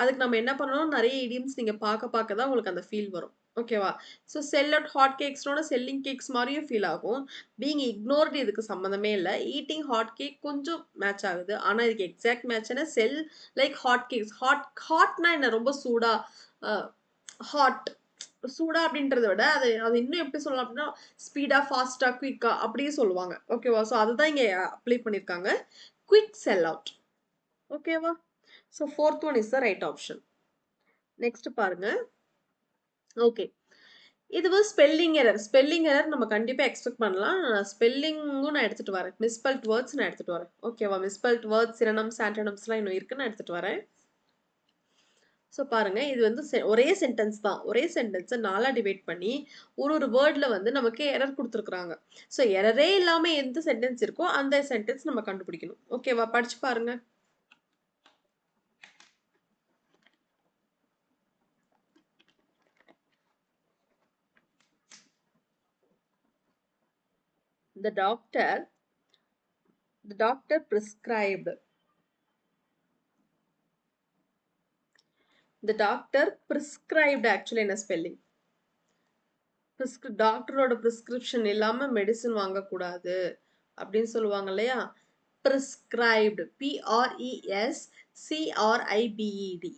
அதுக்கு நம்ம என்ன பண்ணணும், நிறைய இடியம்ஸ் நீங்க பார்க்க தான் உங்களுக்கு அந்த ஃபீல் வரும். ஓகேவா? ஸோ செல் அவுட் ஹாட் கேக்ஸ்னோட செல்லிங் கேக்ஸ் மாதிரியும் ஃபீல் ஆகும். பீங் இக்னோர்டு இதுக்கு சம்மந்தமே இல்லை. ஈட்டிங் ஹாட் கேக் கொஞ்சம் மேட்ச் ஆகுது, ஆனால் இதுக்கு எக்ஸாக்ட் மேட்ச்னா செல் லைக் ஹாட் கேக்ஸ். ஹாட்னா என்ன, ரொம்ப சூடா, ஹாட் சூடா அப்படின்றத விட அது இன்னும் எப்படி சொல்லலாம் அப்படின்னா ஸ்பீடா, ஃபாஸ்டா, குயிக்கா அப்படியே சொல்லுவாங்க. ஓகேவா? ஸோ அதுதான் இங்க அப்ளை பண்ணியிருக்காங்க, குயிக் செல் அவுட். ஓகேவா? So fourth one is the right option. Next பாருங்க. ஓகே, இது வந்து ஸ்பெல்லிங் எரர் நம்ம கண்டிப்பா எக்ஸ்பெக்ட் பண்ணலாம். ஸ்பெல்லிங்கும் நான் எடுத்துட்டு வரேன், மிஸ்பெல்ட் வேர்ட்ஸ் நான் எடுத்துட்டு வரேன். ஓகேவா? மிஸ்பெல்ட் வேர்ட்ஸ், சினோனிம்ஸ், ஆன்டோனிம்ஸ்லாம் இன்னும் இருக்கு, நான் எடுத்துட்டு வரேன். ஸோ பாருங்க, இது வந்து ஒரே சென்டென்ஸ் தான். ஒரே சென்டென்ஸை 4 டிவைட் பண்ணி ஒரு வேர்டில் வந்து நமக்கு எரர் கொடுத்துருக்குறாங்க. ஸோ எரரே இல்லாமல் எந்த சென்டென்ஸ் இருக்கோ அந்த சென்டென்ஸ் நம்ம கண்டுபிடிக்கணும். ஓகேவா? படிச்சு பாருங்க. The doctor prescribed. The doctor prescribed actually என்ன ஸ்பெல்லிங்? டாக்டரோட பிரிஸ்கிரிப்ஷன் இல்லாம மெடிசன் வாங்கக்கூடாது அப்படின்னு சொல்லுவாங்க இல்லையா? prescribed, PRESCRIBED,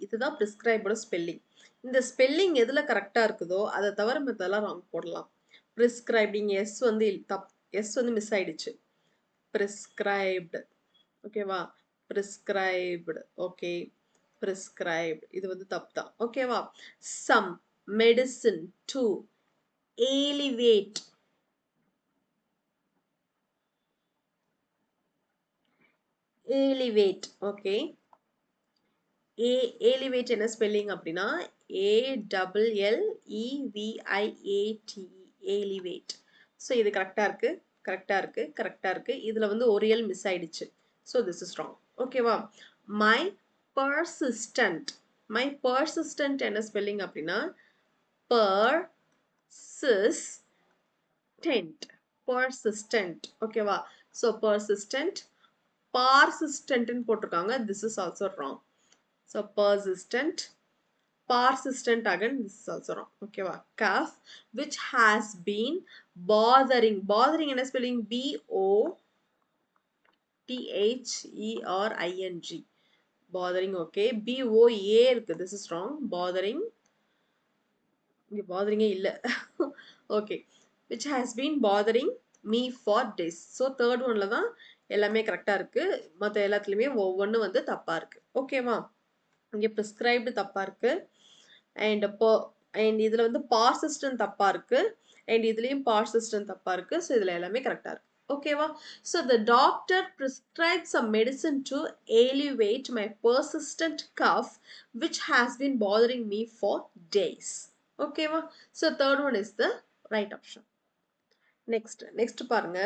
இதுதான் prescribed ஸ்பெல்லிங். இந்த ஸ்பெல்லிங் எதுல கரெக்டா இருக்குதோ அதை தவிர மத்தெல்லாம் ராங் போடலாம். prescribed எஸ் வந்து எஸ் வந்து மிஸ் ஆயிடுச்சு. prescribed. ஓகேவா? prescribed. ஓகே, prescribed இது வந்து தப்பு தான். ஓகேவா? some medicine to elevate. elevate. Okay, elevate என்ன ஸ்பெல்லிங் அப்படின்னா ALLEVIATE, elevate. ஸோ இது கரெக்டா இருக்கு, கரெக்டா இருக்கு, கரெக்டா இருக்கு. இதுல வந்து ஒரு எல் மிஸ் ஆயிடுச்சு. So this is wrong. ஓகேவா? My persistent. மை பர்சிஸ்டன்ட் என்ன ஸ்பெல்லிங் அப்படின்னா persistent. persistent. ஓகேவா? ஸோ persistent, persistent போட்டிருக்காங்க. this is also wrong. so persistent, persistent again, this is also wrong. ஓகேவா? cough which has been bothering. bothering என்ன spelling? BOTHERING. bothering. okay, BOA இருக்கு, this is wrong. bothering, இங்க bothering இல்ல. okay, which has been bothering me for days. so third oneல தான் எல்லாமே கரெக்டா இருக்கு, மற்ற எல்லாத்துலயுமே ஒவ்வொன்று வந்து தப்பா இருக்கு. ஓகேவா? இங்க prescribed தப்பா இருக்கு, and இதுல வந்து persistent தப்பா இருக்கு, and இதுலயும் persistent தப்பா இருக்கு. ஸோ இதுல எல்லாமே கரெக்டா இருக்கு. ஓகேவா? So the doctor prescribed some medicine to alleviate my persistent cough which has been bothering me for days. ஓகேவா? So third one is the right option. Next பாருங்க,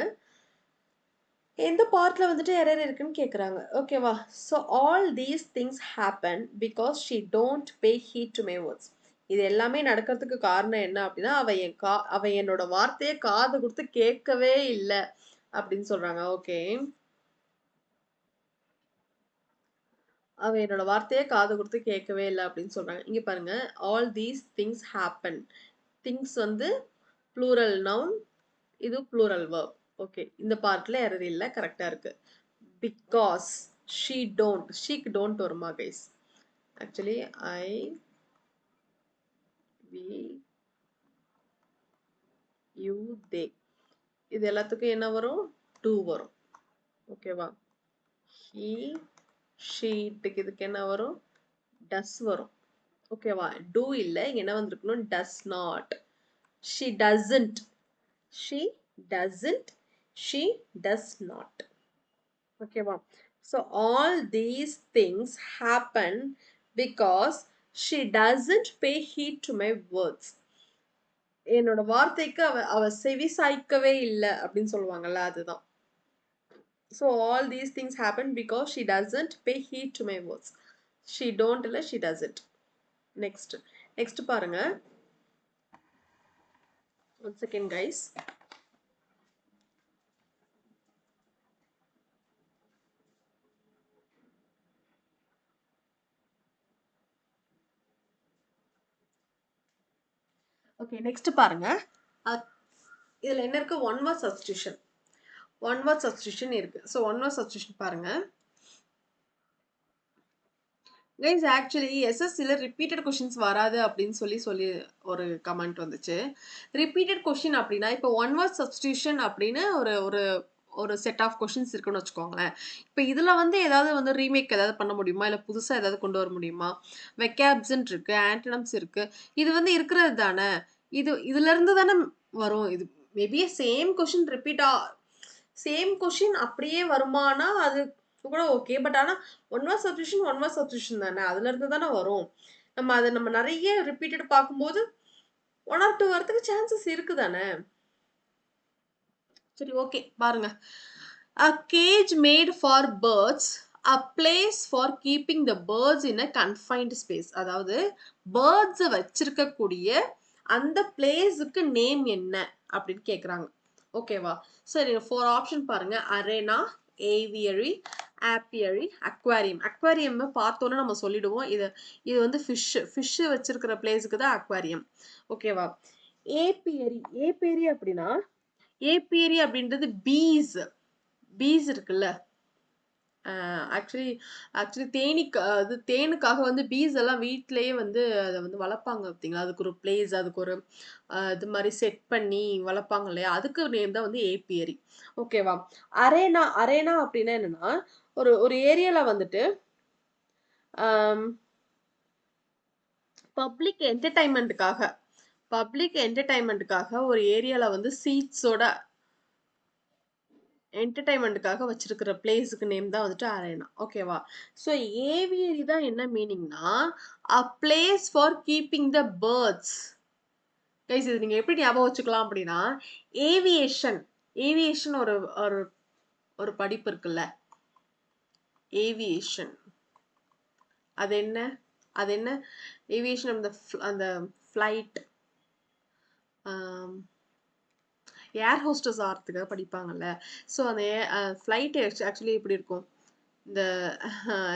எந்த பார்ட்ல வந்துட்டு எரர் இருக்குன்னு கேக்குறாங்க. ஓகேவா? So all these things happen because she don't pay heat to my words. இது எல்லாமே நடக்கிறதுக்கு காரணம் என்ன அப்படின்னா, அவ என்னோட வார்த்தையை காது கொடுத்து கேட்கவே இல்லை அப்படின்னு சொல்றாங்க. ஓகே, அவ என்னோட வார்த்தையை காது கொடுத்து கேட்கவே இல்லை அப்படின்னு சொல்றாங்க. இங்க பாருங்க, all these things happen. Things வந்து ப்ளூரல் நவுன், இது ப்ளூரல் verb. ஓகே, இந்த பார்ட்ல எரர் இல்லை, கரெக்டா இருக்கு. பிகாஸ் she don't, ஷீக்கு டோன்ட் வருமா guys? Actually I we you they, இது எல்லாத்துக்கும் என்ன வரும்? டு வரும். ஓகேவா? he ஷீட்டுக்கு இதுக்கு என்ன வரும்? டஸ் வரும். ஓகேவா? டூ இல்லை, இங்க என்ன வந்திருக்கணும்? Does not. she doesn't, she doesn't, she does not. ஓகேவா? so all these things happen because she doesn't pay heed to my words. என்னோட வார்த்தைக்கு அவ செவி சாய்க்கவே இல்லை அப்படின்னு சொல்லுவாங்கல்ல, அதுதான். so all these things happen because she doesn't pay heed to my words. she don't இல்ல, she doesn't. next பாருங்க. one second guys. Okay, next பாருங்க. இதுல என்ன இருக்கு? One word substitution. One word substitution இருக்கு. ஸோ ஒன் வேர்ட் சப்ஸ்டியூஷன் பாருங்க guys. Actually எஸ்எஸ்சியில் repeated questions வராது அப்படின்னு சொல்லி ஒரு கமெண்ட் வந்துச்சு. ரிப்பீட்டட் கொஷின் அப்படின்னா இப்போ ஒன் வேர்ட் சப்ஸ்டியூஷன் அப்படின்னு ஒரு ஒரு ஒரு செட் ஆஃப் கொஷின்ஸ் இருக்குன்னு வச்சுக்கோங்களேன். இப்போ இதில் வந்து ஏதாவது வந்து ரீமேக் ஏதாவது பண்ண முடியுமா, இல்லை புதுசாக ஏதாவது கொண்டு வர முடியுமா? வெக்காப்ஸ்ன்னு இருக்கு, ஆன்டனம்ஸ் இருக்கு, இது வந்து இருக்கிறது தானே. இதுலேருந்து தானே வரும். இது maybe same question same question அப்படியே வருமானா அது கூட ஓகே. பட் ஆனால் ஒன் வேர்ட் சப்ஸ்டியூஷன் தானே, அதுல இருந்து தானே வரும். நம்ம நிறைய ரிப்பீட்டட் பார்க்கும்போது 1 or 2 வரதுக்கு சான்சஸ் இருக்கு தானே. சரி, ஓகே பாருங்க. a cage made for birds, a place for keeping the birds in a confined space. அதாவது birds வச்சிருக்கக்கூடிய அந்த பிளேஸுக்கு நேம் என்ன அப்படின்னு கேக்குறாங்க. ஓகேவா? சரி, 4 ஆப்ஷன் பாருங்க. Arena, aviary, apiary, aquarium. Aquarium பார்த்தோன்னே நம்ம சொல்லிடுவோம், இது வந்து ஃபிஷ் வச்சிருக்கிற பிளேஸுக்கு தான் அக்வாரியம். ஓகேவா? ஏபியரி அப்படின்னா, ஏபியரி அப்படின்றது பீஸ் இருக்குல்ல. ஆக்சுவலி தேனுக்காக வந்து பீஸ் எல்லாம் வீட்டிலேயே வந்து அதை வந்து வளர்ப்பாங்க பார்த்தீங்களா. அதுக்கு ஒரு பிளேஸ், அதுக்கு ஒரு இது மாதிரி செட் பண்ணி வளர்ப்பாங்க இல்லையா, அதுக்கு நேம் தான் வந்து ஏபியரி. ஓகேவா? அரேனா அப்படின்னா என்னன்னா, ஒரு ஏரியால வந்துட்டு பப்ளிக் என்டர்டைன்மெண்ட்டுக்காக ஒரு ஏரியால வந்து சீட்ஸோட என்டர்டைன்மெண்ட்டுக்காக வச்சிருக்கிற பிளேஸுக்கு நேம் தான் வந்துட்டு அரேனா. ஓகேவா? ஸோ ஏவியரி தான் என்ன மீனிங்னா, a place for keeping the birds. Guys, இது நீங்க எப்படி ஞாபகம் வச்சுக்கலாம் அப்படின்னா, ஏவியேஷன் ஒரு ஒரு ஒரு படிப்பு இருக்குல்ல, ஏவியேஷன். அது என்ன ஏவியேஷன்? அந்த ஃப்ளைட், ஏர் ஹோஸ்டஸ் ஆகிறதுக்காக படிப்பாங்கல்ல. ஸோ அந்த ஃப்ளைட் ஆக்சுவலி எப்படி இருக்கும்? இந்த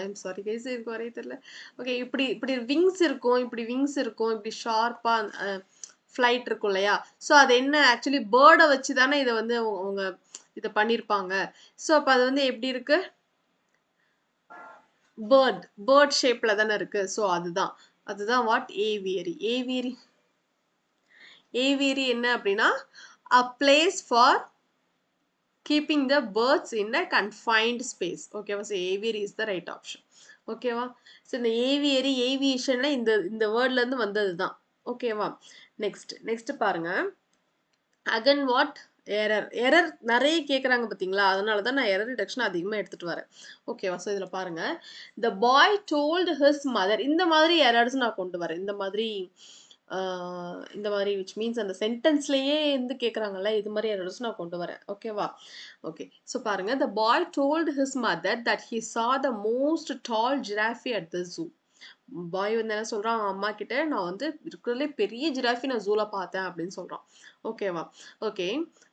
ஐம் சாரி கைஸ், எனக்கு வரைய தெரியல. ஓகே, இப்படி விங்ஸ் இருக்கும், இப்படி ஷார்ப்பாக ஃப்ளைட் இருக்கும் இல்லையா. ஸோ அது என்ன ஆக்சுவலி பேர்டை வச்சு தானே இதை வந்து அவங்க இதை பண்ணியிருப்பாங்க. ஸோ அப்போ அது வந்து எப்படி இருக்கு? பேர்ட் ஷேப்பில் தானே இருக்கு. ஸோ அதுதான் வாட் ஏவியரி என்ன அப்படின்னா, a place for keeping the birds in a confined space. ஓகேவா? so aviary is the right option. ஓகேவா? so இந்த ஏவியேஷன்ல இந்த வேர்ட்ல இருந்து வந்ததுதான். ஓகேவா? நெக்ஸ்ட் பாருங்க. அகன் வாட்? எரர் நிறைய கேட்குறாங்க பார்த்தீங்களா, அதனால தான் நான் எரர் ரிடக்ஷன் அதிகமாக எடுத்துகிட்டு வரேன். ஓகேவா? ஸோ இதில் பாருங்கள், த பாய் டோல்டு ஹிஸ் மதர். இந்த மாதிரி எரர்ஸ் நான் கொண்டு வரேன். இந்த மாதிரி விச் மீன்ஸ் அந்த சென்டென்ஸ்லேயே இருந்து கேட்குறாங்கல்ல, இது மாதிரி எரர்ஸ் நான் கொண்டு வரேன். ஓகேவா? ஓகே, ஸோ பாருங்க. The boy told his mother that he saw the most tall giraffe at the zoo. Boy வந்து என்ன சொல்றான் அவன் அம்மா கிட்ட, நான் வந்து இருக்கிறதுலே பெரிய ஜிராஃபி நான் ஜூல பார்த்தேன் அப்படின்னு சொல்றான். ஓகேவா? Okay.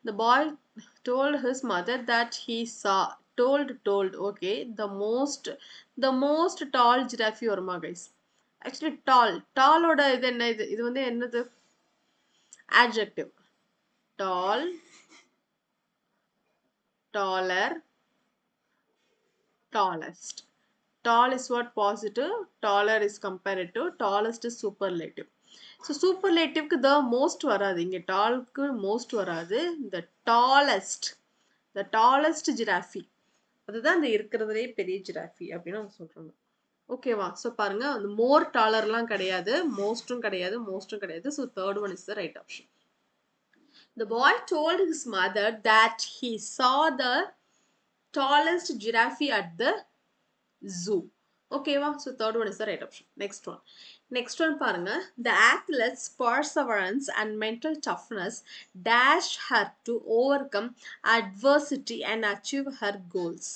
The boy told his mother that he saw told okay the most tall giraffe வருமா guys? Actually tallோட இது என்ன? இது வந்து என்னது? Adjective. Tall, taller, tallest. Tall is what? Positive. Taller is comparative. Tallest is superlative. So superlativeக்கு the most வராது. இங்க tallக்கு most வராது. The tallest giraffe. அதுதான் இந்த இருக்கிறதுலே பெரிய ஜிராஃபி அப்படின்னு அவங்க சொல்றாங்க. ஓகேவா? ஸோ பாருங்க, அந்த மோர் டாலர்லாம் கிடையாது, மோஸ்டும் கிடையாது, மோஸ்டும் கிடையாது. So third one is the right option. The boy told his mother that he saw the tallest giraffe at the zoo. ஓகேவா? So third one is the right option. Next one பாருங்க. The athlete's perseverance and mental toughness dashed her to overcome adversity and achieve her goals.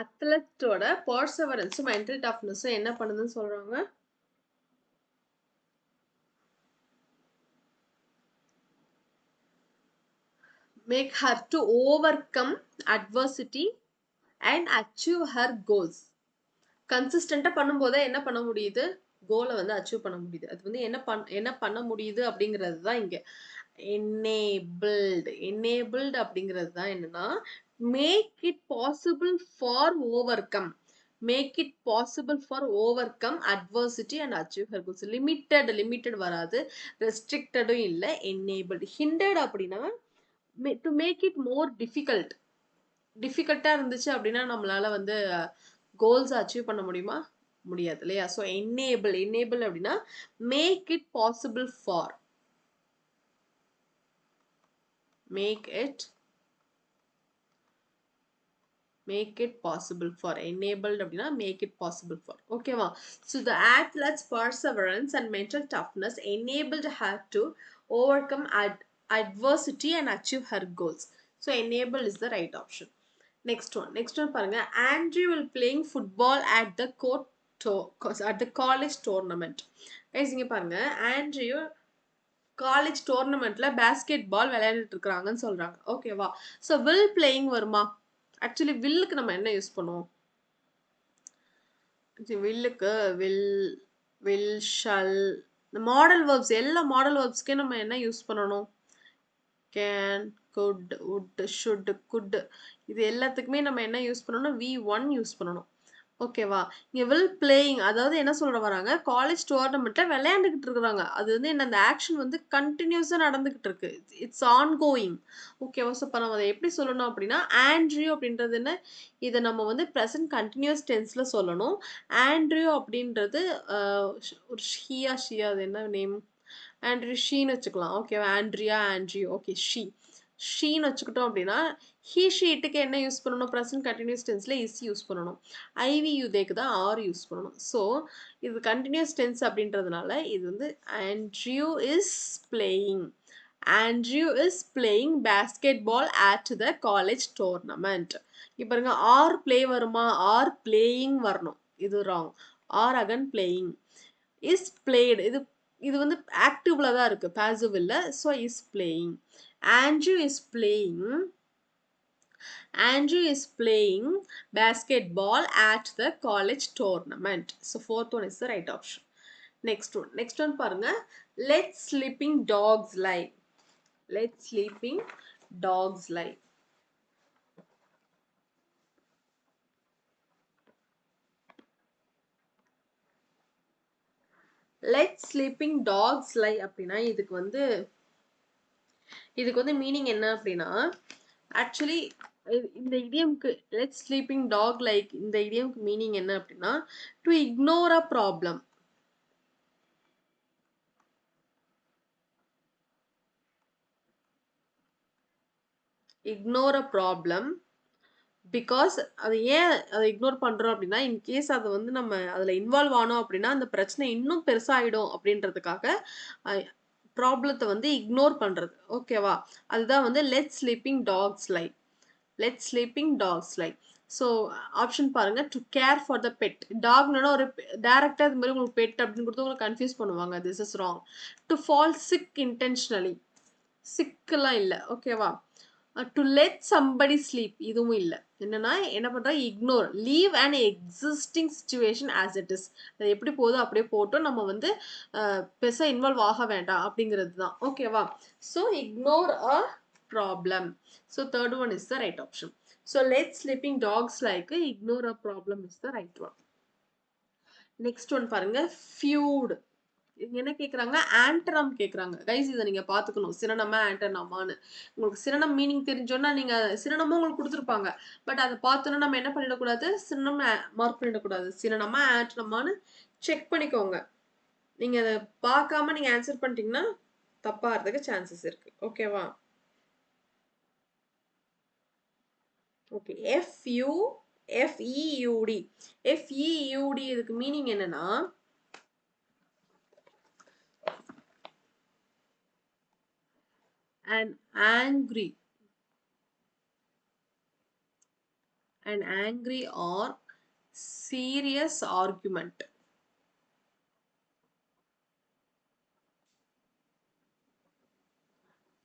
அத்லட்டோட பர்சவரன்ஸும் mental டஃப்னஸும் என்ன பண்ணுதுன்னு சொல்றாங்க? Make her to overcome adversity and achieve her goals. கன்சிஸ்டண்டா பண்ணும்போது என்ன பண்ண முடியுது? கோலை வந்து அச்சீவ் பண்ண முடியுது. அது வந்து என்ன பண்ண முடியுது அப்படிங்கிறது தான் இங்க enabled அப்படிங்கிறது தான் என்னன்னா, make it possible for overcome adversity and achieve her goals. limited வராது, restrictedம் இல்ல, enabled. hindered அப்படின்னா to make it more difficult இருந்துச்சு அப்படின்னா நம்மளால வந்து கோல்ஸ் அச்சீவ் பண்ண முடியுமா? முடியாது இல்லையா? ஸோ enable அப்படின்னா make it possible for enabled அப்படின்னா make it possible for. ஓகேவா? So the athlete's perseverance and mental toughness enabled her to overcome adversity and achieve her goals. So enable is the right option. Next one பாருங்க. Andrew will playing football at the college tournament. guys இங்க பாருங்க, Andrew college டோர்னமெண்ட்ல basket பால் விளையாடிட்டு இருக்காங்கன்னு சொல்றாங்க. ஓகேவா? So will playing வருமா? Actually வில்லுக்கு நம்ம என்ன யூஸ் பண்ணுவோம்? வில்லுக்கு வில் ஷல், இந்த மாடல் வேர்ப்ஸ், எல்லா மாடல் வேர்ப்ஸ்க்கே நம்ம என்ன யூஸ் பண்ணணும்? Can, good, would, should, could. இது எல்லாத்துக்குமே நம்ம என்ன யூஸ் பண்ணணும்? V1 யூஸ் பண்ணணும். ஓகேவா? இங்க வில் பிளேயிங், அதாவது என்ன சொல்ற வராங்க, காலேஜ் டோர்னமெண்ட்ல விளையாண்டுகிட்டு இருக்கிறாங்க. அது வந்து என்ன, அந்த ஆக்ஷன் வந்து கண்டினியூஸா நடந்துகிட்டு இருக்கு. It's on going. ஓகேவா? ஸோ இப்போ நம்ம அதை எப்படி சொல்லணும் அப்படின்னா, ஆண்ட்ரியூ அப்படின்றது என்ன, இதை நம்ம வந்து ப்ரெசன்ட் கண்டினியூஸ் டென்ஸ்ல சொல்லணும். ஆண்ட்ரியூ அப்படின்றது ஒரு ஷியா, அது என்ன நேம்? ஆண்ட்ரியூ ஷீன்னு வச்சுக்கலாம். ஓகேவா? ஆண்ட்ரியூ. ஓகே, ஷீன்னு வச்சுக்கிட்டோம் அப்படின்னா, ஹீ ஷீட்டுக்கு என்ன யூஸ் பண்ணணும்? ப்ரெசன்ட் கண்டினியூஸ் டென்ஸ்ல இஸ் யூஸ் பண்ணணும். ஐவியூதேக்கு தான் ஆர் யூஸ் பண்ணணும். ஸோ இது கண்டினியூஸ் டென்ஸ் அப்படின்றதுனால இது வந்து Andrew is playing basketball at the college tournament. இப்போ பாருங்க, ஆர் பிளே வருமா? ஆர் பிளேயிங் வரணும். இது wrong. Are again playing. Is played, இது வந்து ஆக்டிவ்ல தான் இருக்கு, பாசிவ் இல்ல. So is playing. Andrew is playing basketball at the college tournament. So fourth one is the right option. Next one பாருங்க. Let sleeping dogs lie. Let sleeping dogs lie அப்படின்னா இதுக்கு வந்து மீனிங் என்ன அப்படின்னா, ஆக்சுவலி இந்த இடியம்க்கு let sleeping talk like, இந்த இடியம்க்கு meaning என்ன அப்படின்னா, to ignore a problem. Because அது ஏன் அதை இக்னோர் பண்றோம் அப்படின்னா, இன்கேஸ் அதை வந்து நம்ம அதுல இன்வால்வ் ஆனோம் அப்படின்னா அந்த பிரச்சனை இன்னும் பெருசாயிடும் அப்படின்றதுக்காக ப்ராப்ளத்தை வந்து இக்னோர் பண்றது. ஓகேவா? அதுதான் வந்து let sleeping dogs lie. Let sleeping dogs lie. So option பாருங்க. To care for the pet. டாக்னா ஒரு டேரக்டா இது மாதிரி உங்களுக்கு பெட் அப்படின்னு கொடுத்து உங்களுக்கு கன்ஃபியூஸ் பண்ணுவாங்க. This is wrong. To fall sick intentionally. சிக்கெல்லாம் இல்லை. ஓகேவா? டு லெட் சம்படி ஸ்லீப் இதுவும் இல்லை. என்னன்னா என்ன பண்றா, ignore. Leave and existing situation as it is. அது எப்படி போகுதோ அப்படியே போட்டோம், நம்ம வந்து பெருசாக இன்வால்வ் ஆக வேண்டாம் அப்படிங்கிறது தான். ஓகேவா? So ignore a problem. So third one is the right option. So let sleeping tax like ignore a problem is the right one. Next one பாருங்க. ஃபியூட். என்ன கேட்குறாங்க? ஆண்டனம் கேட்குறாங்க. கைஸ் இதை நீங்கள் பார்த்துக்கணும். சினனமா ஆண்டனமான்னு. உங்களுக்கு சினனம் மீனிங் தெரிஞ்சோன்னா நீங்கள் சினனமும் உங்களுக்கு கொடுத்துருப்பாங்க. பட் அதை பார்த்தோன்னா நம்ம என்ன பண்ணிடக்கூடாது, சினனம் மார்க் பண்ணிடக்கூடாது. சினனமா ஆண்டனமான்னு செக் பண்ணிக்கோங்க. நீங்கள் அதை பார்க்காம நீங்கள் ஆன்சர் பண்ணிட்டீங்கன்னா தப்பாகிறதுக்கு சான்சஸ் இருக்கு. ஓகேவா? ஓகே. எஃப்இயூடி. எஃப்இயூடி இதுக்கு மீனிங் என்னன்னா, an angry or serious argument.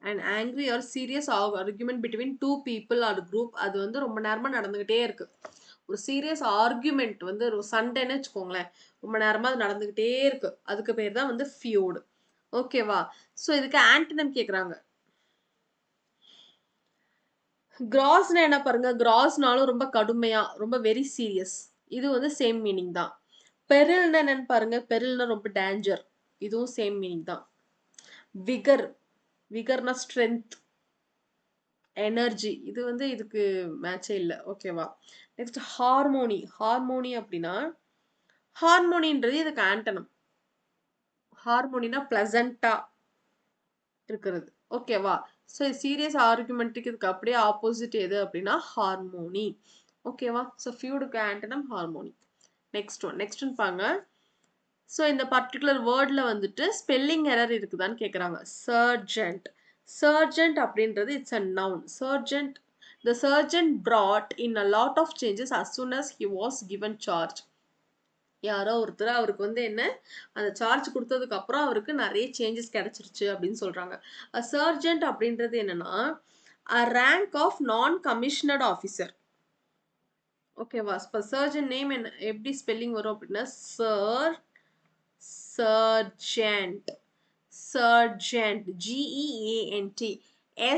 An angry or serious argument between two people or group. அது வந்து ரொம்ப நேரமா நடந்துகிட்டே இருக்கு. ஒரு சீரியஸ் ஆர்குமெண்ட் வந்து ஒரு சண்டைன்னு வச்சுக்கோங்களேன், ரொம்ப நேரமா அது நடந்துகிட்டே இருக்கு. அதுக்கு பேர் தான் வந்து ஃபியூட். ஓகேவா? ஸோ இதுக்கு ஆன்டனம் கேட்குறாங்க. கிராஸ்னா என்ன பாருங்க. கிராஸ்னாலும் ரொம்ப கடுமையா, ரொம்ப வெரி சீரியஸ். இது வந்து சேம் மீனிங் தான். பெரில்னா என்னன்னு பாருங்க. பெரில்னா ரொம்ப டேஞ்சர். இதுவும் சேம் மீனிங் தான். விகர். விகர்னா ஸ்ட்ரென்த், எனர்ஜி. இது வந்து இதுக்கு மேட்சே இல்லை. ஓகேவா? Next harmony. ஹார்மோனி அப்படின்னா, ஹார்மோனின்றது இதுக்கு ஆண்டனம். ஹார்மோனினா பிளசண்டா இருக்கிறது. ஓகேவா? ஸோ சீரியஸ் ஆர்குமெண்ட்டுக்கு இதுக்கு அப்படியே ஆப்போசிட் எது அப்படின்னா ஹார்மோனி. ஓகேவா? ஸோ ஃபியூடுக்கு ஆண்டனம் ஹார்மோனி. நெக்ஸ்ட் ஒன் பாங்க. ஸோ இந்த பர்டிகுலர் வேர்டில் வந்துட்டு ஸ்பெல்லிங் எரர் இருக்குதான்னு கேட்குறாங்க. சர்ஜென்ட். சர்ஜென்ட் அப்படின்றது it's a noun. Sergeant. The surgeon brought in a lot of changes as soon as he was given charge. யாரோ ஒருத்தர் அவருக்கு வந்து என்ன, அந்த சார்ஜ் கொடுத்ததுக்கு அப்புறம் அவருக்கு நிறைய சேஞ்சஸ் கிடைச்சிருச்சு அப்படின்னு சொல்றாங்க. சர்ஜென்ட் அப்படின்றது என்னன்னா a rank of non commissioned officer. ஓகேவா? இப்போ சர்ஜன் நேம் என்ன, எப்படி ஸ்பெல்லிங் வரும் அப்படின்னா sergeant. Sergeant. G-E-A-N-T.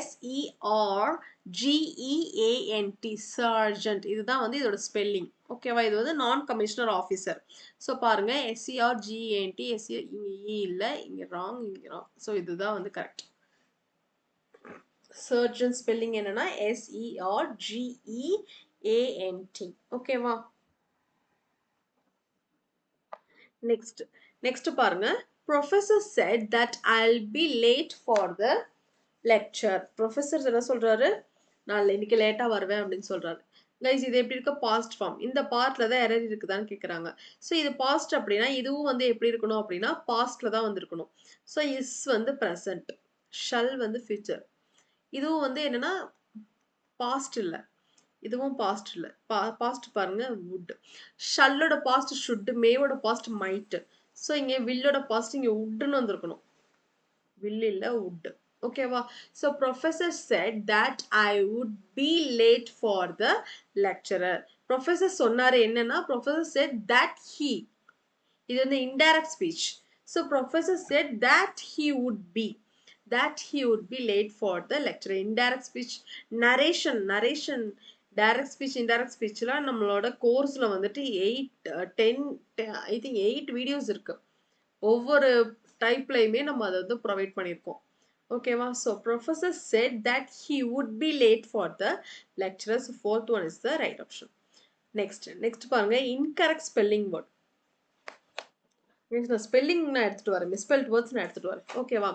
S-E-R-G-E-A-N-T. Sergeant. இதுதான் வந்து இதோட ஸ்பெல்லிங். ஓகேவா? இது வந்து நான் கமிஷனர் ஆஃபீஸர். ஸோ பாருங்க. S-E-R-G-E-A-N-T. இங்கே இ இல்லை, இங்கே ராங், இங்கே ராங். ஸோ இதுதான் வந்து கரெக்ட். சர்ஜன் ஸ்பெல்லிங் என்னன்னா S-E-R-G-E-A-N-T. ஓகேவா? நெக்ஸ்ட் பாருங்க. Professor said that I'll be late for the lecture. Professor என்ன சொல்றாரு, நான் இன்னைக்கு லேட்டா வருவேன் அப்படின்னு சொல்றாரு. கைஸ் இது எப்படி இருக்க? Past form. இந்த பார்ட்ல தான் எரர் இருக்குதான்னு கேட்குறாங்க. ஸோ இது பாஸ்ட் அப்படின்னா இதுவும் வந்து எப்படி இருக்கணும் அப்படின்னா பாஸ்ட்ல தான் வந்து இருக்கணும். ஸோ இஸ் வந்து ப்ரெசன்ட், ஷல் வந்து ஃபியூச்சர். இதுவும் வந்து என்னன்னா பாஸ்ட் இல்லை, இதுவும் பாஸ்ட் இல்லை. பாஸ்ட் பாருங்க வுட். ஷல்லோட பாஸ்ட் ஷுட், மேவோட பாஸ்ட் மைட். ஸோ இங்கே வில்லோட பாஸ்ட் இங்கே வுட்னு வந்திருக்கணும். வில் இல்ல வுட். ஓகேவா? So professor said that I would be late for the lecturer. Professor சொன்னாரு என்னன்னா, ப்ரொஃபஸர் செட் தட் ஹீ. இது வந்து indirect speech. So professor said that he would be, that he would be late for the lecture. Indirect speech. Narration direct speech indirect ஸ்பீச்லாம் நம்மளோட கோர்ஸ்ல வந்துட்டு 8 videos இருக்கு. ஒவ்வொரு டைப்லையுமே நம்ம அதை வந்து ப்ரொவைட் பண்ணியிருக்கோம். ஓகேவா? So professor said that he would be late for the lecturer. So fourth one is the right option. Next பாருங்க. Incorrect spelling word. நான் ஸ்பெல்லிங் நான் எடுத்துட்டு வரேன், மிஸ்பெல்ட் வேர்ட்ஸ் நான் எடுத்துட்டு வரேன். ஓகேவா?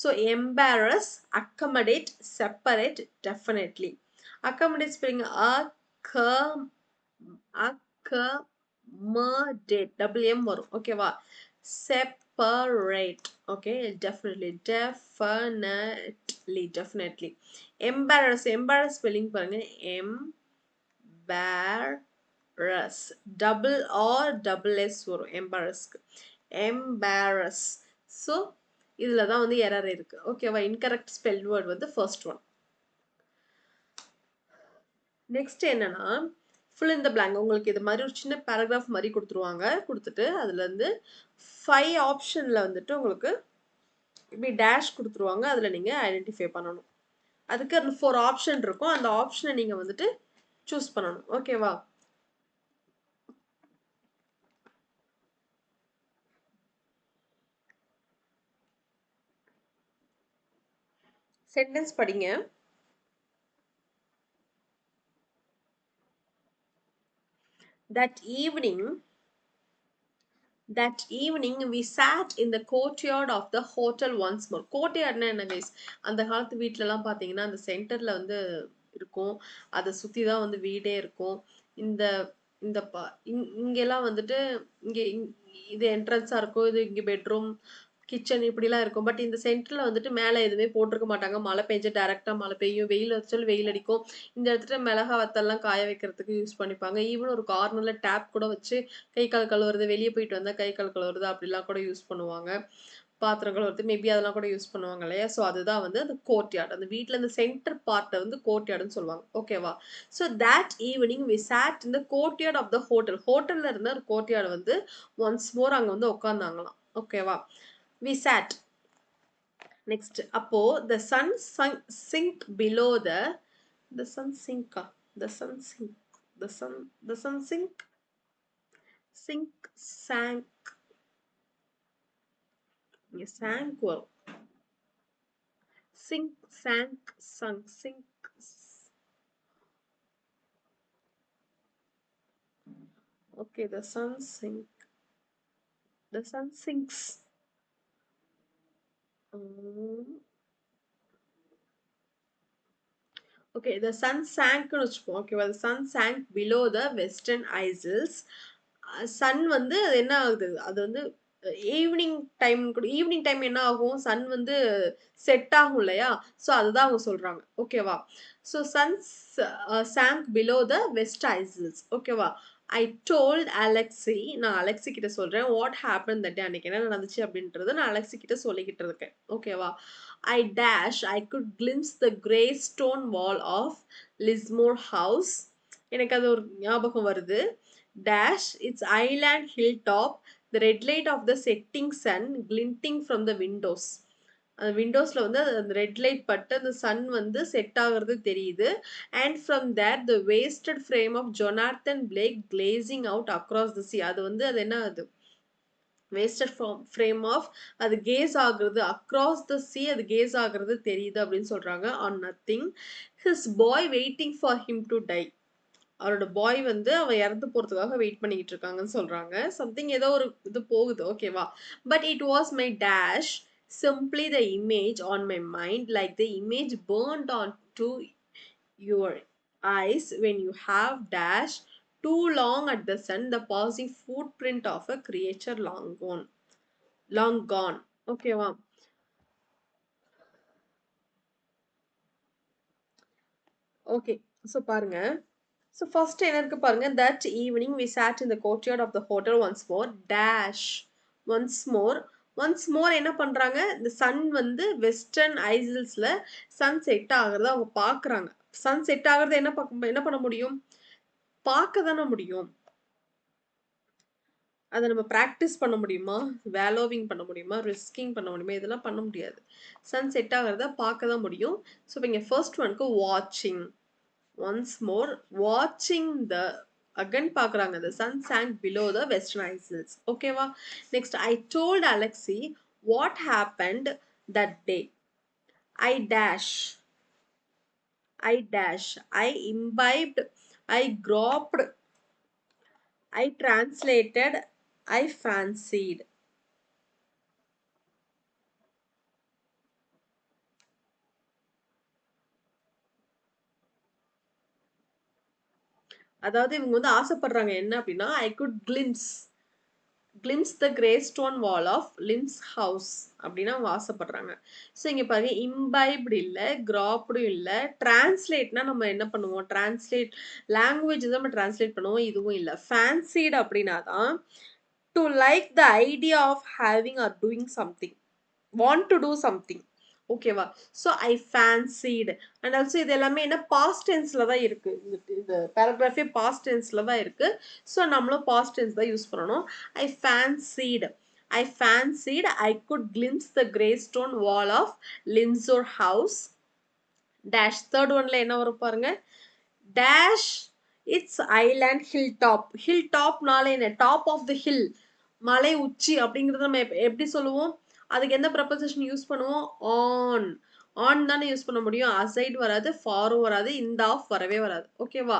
So embarrass, accommodate, separate, definitely. Accommodate spelling accommodate double M வரும். ஓகேவா? Desperate. Okay, definitely. Embarrass spelling பாருங்க. Embarrass. Double or double S வரும் embarrass. Embarrass. So இதுல தான் வந்து error இருக்கு. ஓகேவா? incorrect spelled word வந்து first one. நெக்ஸ்ட் என்னன்னா ஃபுல் இந்த blank உங்களுக்கு இது மாதிரி ஒரு சின்ன பேராகிராஃப் மாதிரி கொடுத்துருவாங்க. கொடுத்துட்டு அதுல இருந்து 5 ஆப்ஷன்ல வந்துட்டு உங்களுக்கு இப்படி டேஷ் கொடுத்துருவாங்க. அதுல நீங்க ஐடென்டிஃபை பண்ணணும். அதுக்கு 4 ஆப்ஷன் இருக்கும். அந்த ஆப்ஷனை நீங்க வந்துட்டு சூஸ் பண்ணணும். ஓகேவா? சென்டென்ஸ் படிங்க. That evening, we sat in the courtyard of the hotel once more. courtyardனா என்ன guys? அந்த காலத்து வீட்ல எல்லாம் பாத்தீங்கன்னா அந்த சென்டர்ல வந்து இருக்கும். அதை சுத்தி தான் வந்து வீடே இருக்கும். இந்த இந்த இங்கெல்லாம் வந்துட்டு இது என்ட்ரன்ஸா இருக்கும். இது இங்க பெட்ரூம், கிச்சன் இப்படிலாம் இருக்கும். பட் இந்த சென்டர்ல வந்துட்டு மேல எதுவுமே போட்டிருக்க மாட்டாங்க. மழை பெஞ்சு டைரக்டா மழை பெய்யும். வெயில் வச்சாலும் வெயில் அடிக்கும். இந்த இடத்துல மிளகா வத்தல்லாம் காய வைக்கிறதுக்கு யூஸ் பண்ணிப்பாங்க. ஈவன் ஒரு கார்னர்ல டேப் கூட வச்சு கை கால் கழுவுறது, வெளியே போயிட்டு வந்தா கை கால் கழுவுறது அப்படிலாம் கூட யூஸ் பண்ணுவாங்க. பாத்திரம் கழுவுறது மேபி அதெல்லாம் கூட யூஸ் பண்ணுவாங்க இல்லையா? ஸோ அதுதான் வந்து அந்த கோர்ட்யார்ட். அந்த வீட்டில் இந்த சென்டர் பார்ட்டை வந்து கோர்ட்யார்டுன்னு சொல்லுவாங்க. ஓகேவா? So that evening we sat இந்த கோர்ட்யார்ட் ஆஃப் த ஹோட்டல். ஹோட்டல்ல இருந்த ஒரு கோர்ட்யார்டு வந்து ஒன்ஸ் மோர் அங்கே வந்து உட்காந்தாங்களாம். ஓகேவா? We sat. நெக்ஸ்ட் அப்போ the sun sink below the sun sink the sun sink the sun sink sank இங்க sank வரும். sink sank sunk sink. Okay, the sun sinks. Okay, the sun sank னு வச்சுப்போம். ஓகேவா? the sun sank below the western isles. Sun வந்து அது என்ன ஆகுது? அது வந்து ஈவினிங் டைம் என்ன ஆகும்? சன் வந்து செட் ஆகும் இல்லையா? ஸோ அதுதான் அவங்க சொல்றாங்க. ஓகேவா? So sun sank below the west isles. ஓகேவா? I told Alexi. நான் அலெக்ஸி கிட்ட சொல்றேன். What happen that day? அன்னைக்கு என்ன நடந்துச்சு அப்படின்றத நான் அலெக்ஸி கிட்ட சொல்லிக்கிட்டு இருக்கேன். ஓகேவா? I could glimpse the grey stone wall of Lismore house. எனக்கு அது ஒரு ஞாபகம் வருது. Dash its island hilltop, the red light of the setting sun glinting from the windows. அந்த விண்டோஸ்ல வந்து அந்த ரெட் லைட் பட்டு அந்த சன் வந்து செட் ஆகுறது தெரியுது. And from that the wasted frame of Jonathan Blake gazing out across the sea. அது வந்து அது என்ன அது வேஸ்டட் ஃப்ரேம் ஆஃப் அது கேஸ் ஆகுறது அக்ராஸ் த சி, அது கேஸ் ஆகுறது தெரியுது அப்படின்னு சொல்றாங்க. On nothing his boy waiting for him to die. அவரோட பாய் வந்து அவன் இறந்து போறதுக்காக வெயிட் பண்ணிக்கிட்டு இருக்காங்கன்னு சொல்றாங்க. சம்திங் ஏதோ ஒரு இது போகுது. ஓகேவா? But it was my dash simply the image on my mind, like the image burned onto your eyes when you have dash too long at the sun, the passing footprint of a creature long gone. ஓகேவா? Okay, so பாருங்க. So first என்ன இருக்கு பாருங்க. That evening we sat in the courtyard of the hotel once more dash once more என்ன பண்றாங்க? இந்த sun வந்து western ஐசில்ஸ்ல சன் செட் ஆகுறத அவங்க பாக்குறாங்க. சன் செட் ஆகுறத என்ன பண்ண முடியும்? பார்க்க தானே முடியும். அதை நம்ம ப்ராக்டிஸ் பண்ண முடியுமா? வேலோவிங் பண்ண முடியுமா? ரிஸ்கிங் பண்ண முடியுமா? இதெல்லாம் பண்ண முடியாது. சன் செட் ஆகுறத பார்க்க தான் முடியும். ஸோ இப்போ இங்கே ஃபர்ஸ்ட் ஒன்க்கு வாட்சிங். once more watching the again பாக்குறாங்க. the sun sank below the western isles. ஓகேவா? next I told Alexi what happened that day. I dash I imbibed, I groped, I translated, I fancied. அதாவது இவங்க வந்து ஆசைப்படுறாங்க என்ன அப்படின்னா I could glimpse glimpse the grey stone wall of Lim's house அப்படின்னா அவங்க ஆசைப்படுறாங்க. ஸோ இங்க பாருங்க imbibed இல்ல, gropped இல்ல. டிரான்ஸ்லேட்னா நம்ம என்ன பண்ணுவோம்? டிரான்ஸ்லேட் லாங்குவேஜ் தான் நம்ம டிரான்ஸ்லேட் பண்ணுவோம். இதுவும் இல்ல. fancied அப்படின்னா தான் to like the idea of having or doing something. Want to do something. ஓகேவா? ஸோ ஐ ஃபேன்சிட் அண்ட் ஆல்சோ இது எல்லாமே என்ன பாஸ்ட் டென்ஸில் தான் இருக்குது. இந்த பேராகிராஃபே பாஸ்ட் டென்ஸில் தான் இருக்குது. ஸோ நம்மளும் பாஸ்ட் டென்ஸ் தான் யூஸ் பண்ணணும். I fancied I could glimpse the grey stone wall of Linsor house dash. Third ஒன்ல என்ன வரும் பாருங்க. டேஷ் இட்ஸ் ஐலாண்ட் ஹில் டாப்னால என்ன? டாப் ஆஃப் த ஹில், மலை உச்சி அப்படிங்கிறத நம்ம எப்படி சொல்லுவோம்? அதுக்கு எந்த ப்ரப்போசிஷன் யூஸ் பண்ணுவோம்? ஆன் தானே யூஸ் பண்ண முடியும். அசைட் வராது, ஃபாரும் வராது, இந்த ஆஃப் வரவே வராது. ஓகேவா?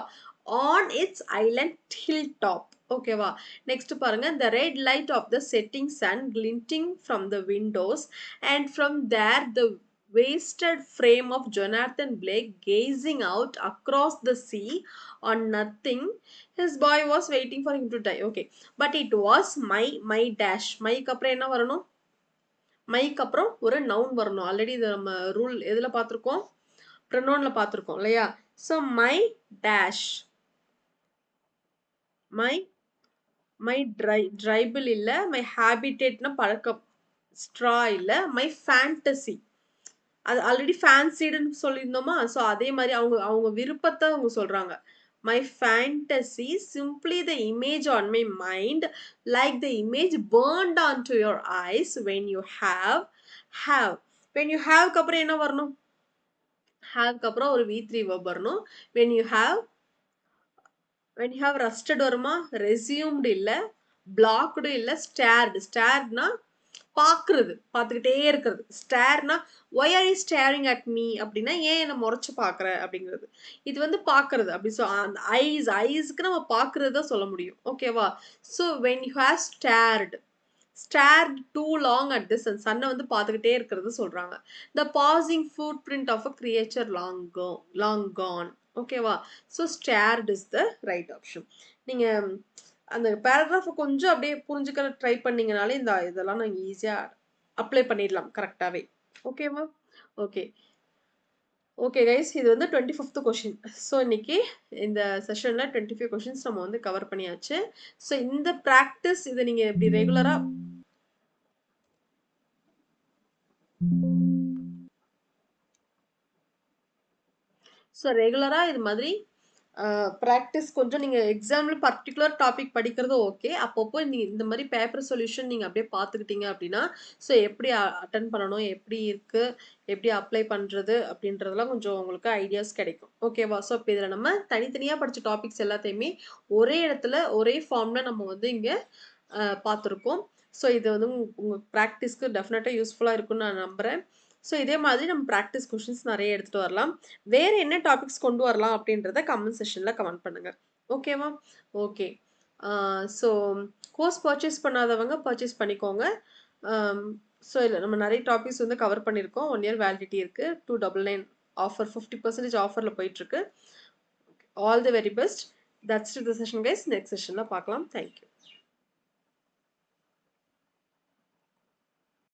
On its island hill top. ஓகேவா? நெக்ஸ்ட் பாருங்க. the red light of the setting sun glinting from the windows and from there the wasted frame of Jonathan Blake gazing out across the sea on nothing. His boy was waiting for him to die. Okay, but it was my dash. மைக்கு அப்புறம் என்ன வரணும்? மைக்கு அப்புறம் ஒரு noun வரணும். Already இது நம்ம rule எதில் பார்த்துருக்கோம்? ப்ரொனவுன்ல பார்த்துருக்கோம் இல்லையா? So my dash, my tribal இல்லை, மை ஹேபிடேட்னா பழக்கம், ஸ்ட்ரா இல்லை, மை ஃபேண்டசி அது ஆல்ரெடி ஃபேன்சிடுன்னு சொல்லியிருந்தோமா? ஸோ அதே மாதிரி அவங்க விருப்பத்தை அவங்க சொல்கிறாங்க. My fantasy, simply the image on my mind, like the image burned onto your eyes when you have. When you have அப்புறம் என்ன வரணும்? have அப்புறம் ஒரு V3 verb வரணும். When you have rusted வருமா? resumed இல்லை, blocked இல்லை, staredனா பார்க்குறது, பார்த்துக்கிட்டே இருக்கிறது. ஸ்டேர்னா why are you staring at me அப்படின்னா ஏன் என்னை முறைச்சு பார்க்குற அப்படிங்கிறது. இது வந்து பார்க்குறது அப்படி. ஸோ அந்த ஐஸ்க்கு நம்ம பார்க்குறது தான் சொல்ல முடியும். ஓகேவா? So when you have stared too long at this and சன்னை வந்து பார்த்துக்கிட்டே இருக்கிறது சொல்கிறாங்க. The passing footprint of a creature long gone. ஓகேவா? So stared is the right option. நீங்கள் அந்த பேராகிராஃபை கொஞ்சம் அப்படியே புரிஞ்சுக்கிற ட்ரை பண்ணிங்கனாலே இதெல்லாம் நாங்கள் ஈஸியாக அப்ளை பண்ணிடலாம் கரெக்டாகவே. ஓகேவா? ஓகே கைஸ், இது வந்து 25th கொஷின். ஸோ இன்னைக்கு இந்த செஷனில் 25 கொஷின்ஸ் நம்ம வந்து கவர் பண்ணியாச்சு. ஸோ இந்த ப்ராக்டிஸ் இதை நீங்கள் எப்படி ரெகுலராக இது மாதிரி ப்ராக்டிஸ் கொஞ்சம் நீங்கள் எக்ஸாமில் பர்டிகுலர் டாபிக் படிக்கிறது ஓகே. அப்பப்போ நீங்கள் இந்த மாதிரி பேப்பர் சொல்யூஷன் நீங்கள் அப்படியே பார்த்துக்கிட்டீங்க அப்படின்னா ஸோ எப்படி அட்டன் பண்ணணும், எப்படி இருக்குது, எப்படி அப்ளை பண்ணுறது அப்படின்றதெல்லாம் கொஞ்சம் உங்களுக்கு ஐடியாஸ் கிடைக்கும். ஓகேவா? ஸோ இப்போ இதில் நம்ம தனித்தனியாக படித்த டாபிக்ஸ் எல்லாத்தையுமே ஒரே இடத்துல ஒரே ஃபார்மில் நம்ம வந்து இங்கே பார்த்துருக்கோம். ஸோ இது வந்து உங்கள் ப்ராக்டிஸ்க்கு டெஃபினட்டாக யூஸ்ஃபுல்லாக இருக்குன்னு நான் நம்புகிறேன். ஸோ இதே மாதிரி நம்ம ப்ராக்டிஸ் கொஷின்ஸ் நிறைய எடுத்துகிட்டு வரலாம். வேறு என்ன டாபிக்ஸ் கொண்டு வரலாம் அப்படின்றத கமெண்ட் செஷனில் கமெண்ட் பண்ணுங்கள். ஓகேவா? ஓகே. ஸோ கோர்ஸ் பர்ச்சேஸ் பண்ணாதவங்க பர்ச்சேஸ் பண்ணிக்கோங்க. ஸோ இல்லை நம்ம நிறைய டாபிக்ஸ் வந்து கவர் பண்ணியிருக்கோம். 1 year வேலிடிட்டி இருக்குது. 299 ஆஃபர் 50% ஆஃபரில் போயிட்டுருக்கு. All the very best. That's to the session guys. Next செஷனில் பார்க்கலாம். தேங்க்யூ.